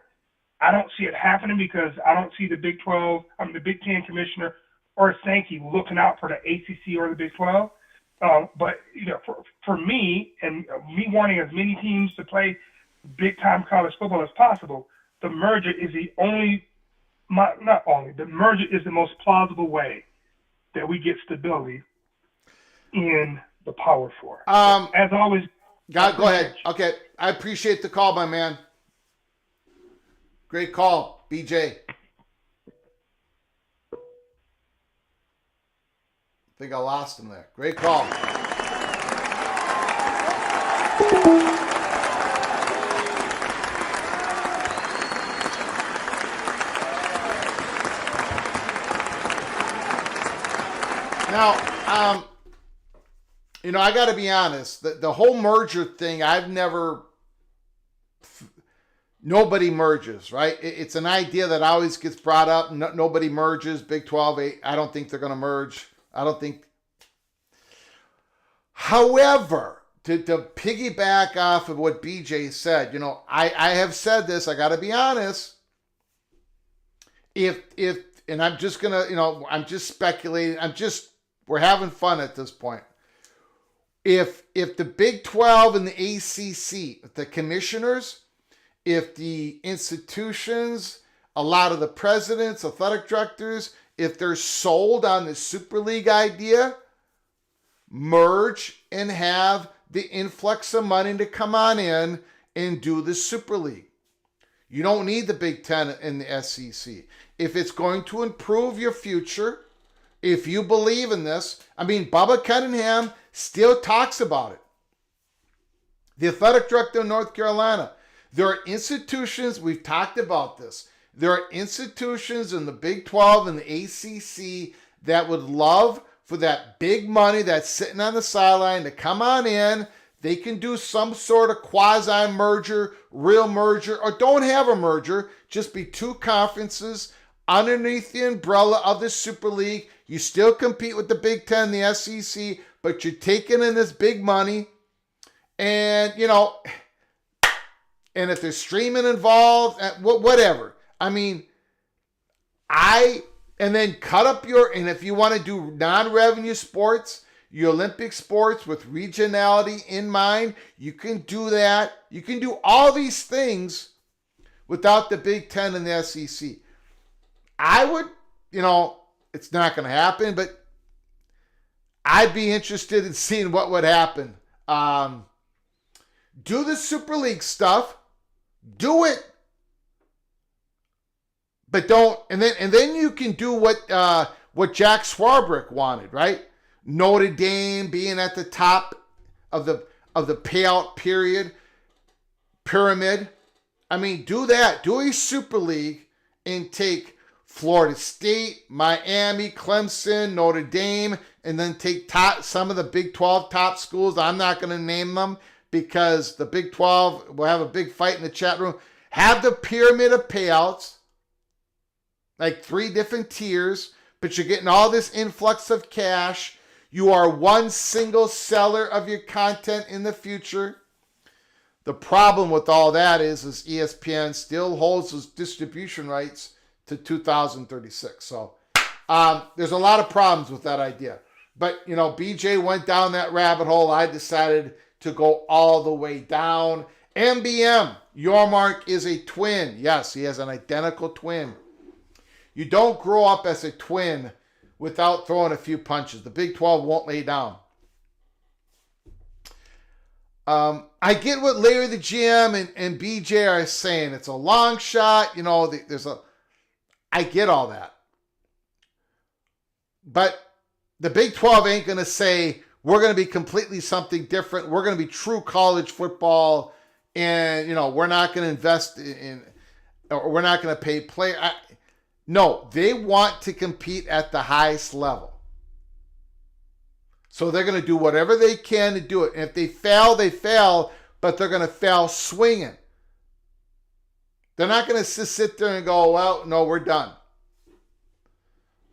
I don't see it happening because I don't see the Big 12, the Big 10 commissioner or Sankey looking out for the ACC or the Big 12. But for me and me wanting as many teams to play big time college football as possible, the merger is the merger is the most plausible way that we get stability in the Power Four. As always, go ahead. Okay, I appreciate the call, my man. Great call, BJ. I think I lost him there. Great call. Now, I got to be honest. The whole merger thing, nobody merges, right? It's an idea that always gets brought up. Nobody merges. Big 12, I don't think they're going to merge. I don't think. However, to piggyback off of what BJ said, I have said this, I got to be honest. And I'm just going to, I'm just speculating. We're having fun at this point. If the Big 12 and the ACC, if the commissioners, if the institutions, a lot of the presidents, athletic directors, if they're sold on the Super League idea, merge and have the influx of money to come on in and do the Super League. You don't need the Big Ten and the SEC. If it's going to improve your future, if you believe in this, Bubba Cunningham still talks about it. The athletic director of North Carolina. There are institutions, we've talked about this. There are institutions in the Big 12 and the ACC that would love for that big money that's sitting on the sideline to come on in. They can do some sort of quasi-merger, real merger, or don't have a merger. Just be two conferences underneath the umbrella of the Super League. You still compete with the Big Ten, the SEC, but you're taking in this big money. And, you know, and if there's streaming involved, whatever. I mean, and then cut up and if you want to do non-revenue sports, your Olympic sports with regionality in mind, you can do that. You can do all these things without the Big Ten and the SEC. I would, you know, it's not going to happen, but I'd be interested in seeing what would happen. Do the Super League stuff. Do it. But don't, and then you can do what Jack Swarbrick wanted, right? Notre Dame being at the top of the payout pyramid. I mean, do that. Do a Super League and take Florida State, Miami, Clemson, Notre Dame, and then take some of the Big 12 top schools. I'm not going to name them because the Big 12 will have a big fight in the chat room. Have the pyramid of payouts, like 3 different tiers, but you're getting all this influx of cash. You are one single seller of your content in the future. The problem with all that is ESPN still holds those distribution rights to 2036. So there's a lot of problems with that idea. But, you know, BJ went down that rabbit hole. I decided to go all the way down. MBM, Yormark is a twin. Yes, he has an identical twin. You don't grow up as a twin without throwing a few punches. The Big 12 won't lay down. I get what Larry the GM and BJ are saying. It's a long shot. You know, I get all that. But the Big 12 ain't going to say, we're going to be completely something different. We're going to be true college football. And, you know, we're not going to invest or we're not going to pay players. No, they want to compete at the highest level. So they're going to do whatever they can to do it. And if they fail, they fail, but they're going to fail swinging. They're not going to sit there and go, well, no, we're done.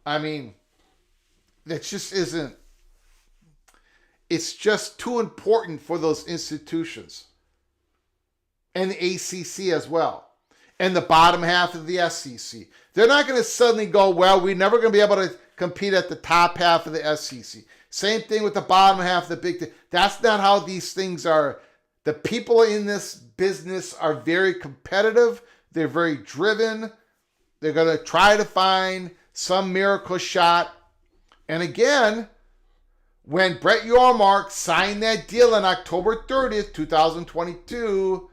I mean, that just isn't. It's just too important for those institutions. And the ACC as well. And the bottom half of the SEC. They're not going to suddenly go, well, we're never going to be able to compete at the top half of the SEC. Same thing with the bottom half of the Big Ten. That's not how these things are. The people in this business are very competitive. They're very driven. They're going to try to find some miracle shot. And again, when Brett Yormark signed that deal on October 30th, 2022,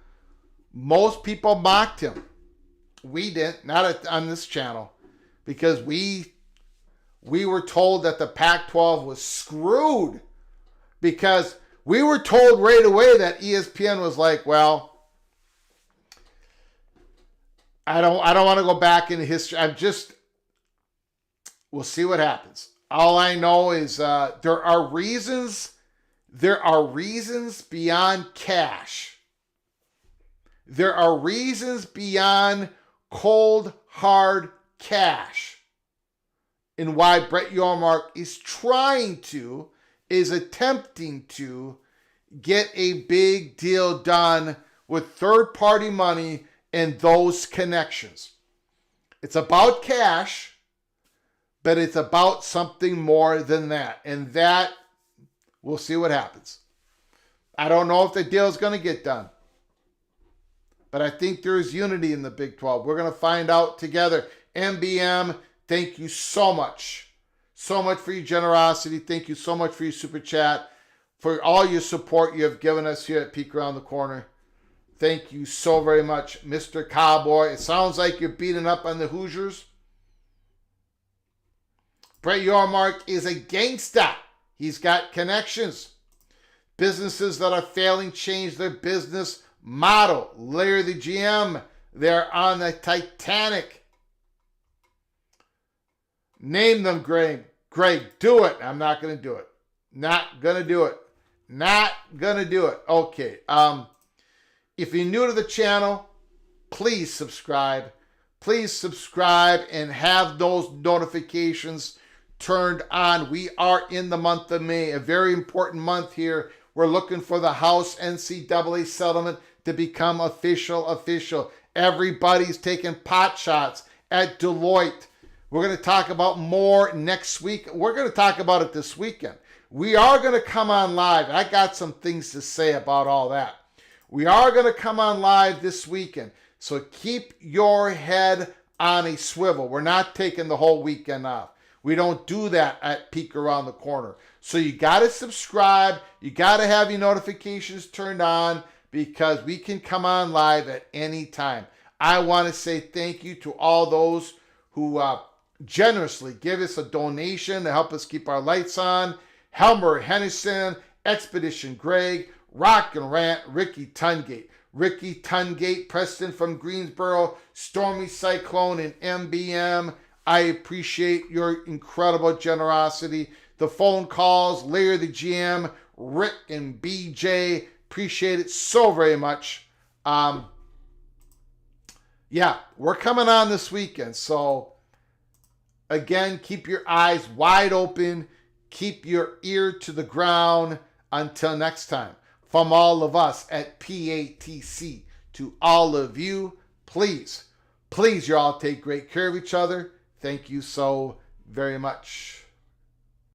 most people mocked him. We didn't, not on this channel, because we were told that the Pac-12 was screwed, because we were told right away that ESPN was like, well, I don't want to go back into history. We'll see what happens. All I know is there are reasons beyond cash. There are reasons beyond cold, hard cash and why Brett Yormark is attempting to get a big deal done with third-party money and those connections. It's about cash, but it's about something more than that. And that, we'll see what happens. I don't know if the deal is going to get done. But I think there's unity in the Big 12. We're going to find out together. MBM, thank you so much. So much for your generosity. Thank you so much for your super chat. For all your support you have given us here at Peek Around the Corner. Thank you so very much, Mr. Cowboy. It sounds like you're beating up on the Hoosiers. Brett Yormark is a gangsta. He's got connections. Businesses that are failing change their business model. Larry the GM, they're on the Titanic. Name them, Greg. Greg, do it. I'm not going to do it. Not going to do it. Not going to do it. Okay. If you're new to the channel, please subscribe. Please subscribe and have those notifications turned on. We are in the month of May, a very important month here. We're looking for the House NCAA settlement to become official. Everybody's taking pot shots at Deloitte. We're going to talk about more next week. We're going to talk about it this weekend. We are going to come on live. I got some things to say about all that. We are going to come on live this weekend. So keep your head on a swivel. We're not taking the whole weekend off. We don't do that at Peek Around the Corner. So you got to subscribe. You got to have your notifications turned on because we can come on live at any time. I want to say thank you to all those who generously give us a donation to help us keep our lights on. Helmer Henderson, Expedition Greg, Rock and Rant, Ricky Tungate, Preston from Greensboro, Stormy Cyclone, and MBM. I appreciate your incredible generosity. The phone calls, Larry the GM, Rick and BJ, appreciate it so very much. Yeah, we're coming on this weekend. So, again, keep your eyes wide open. Keep your ear to the ground. Until next time, from all of us at PATC to all of you, please, you all take great care of each other. Thank you so very much.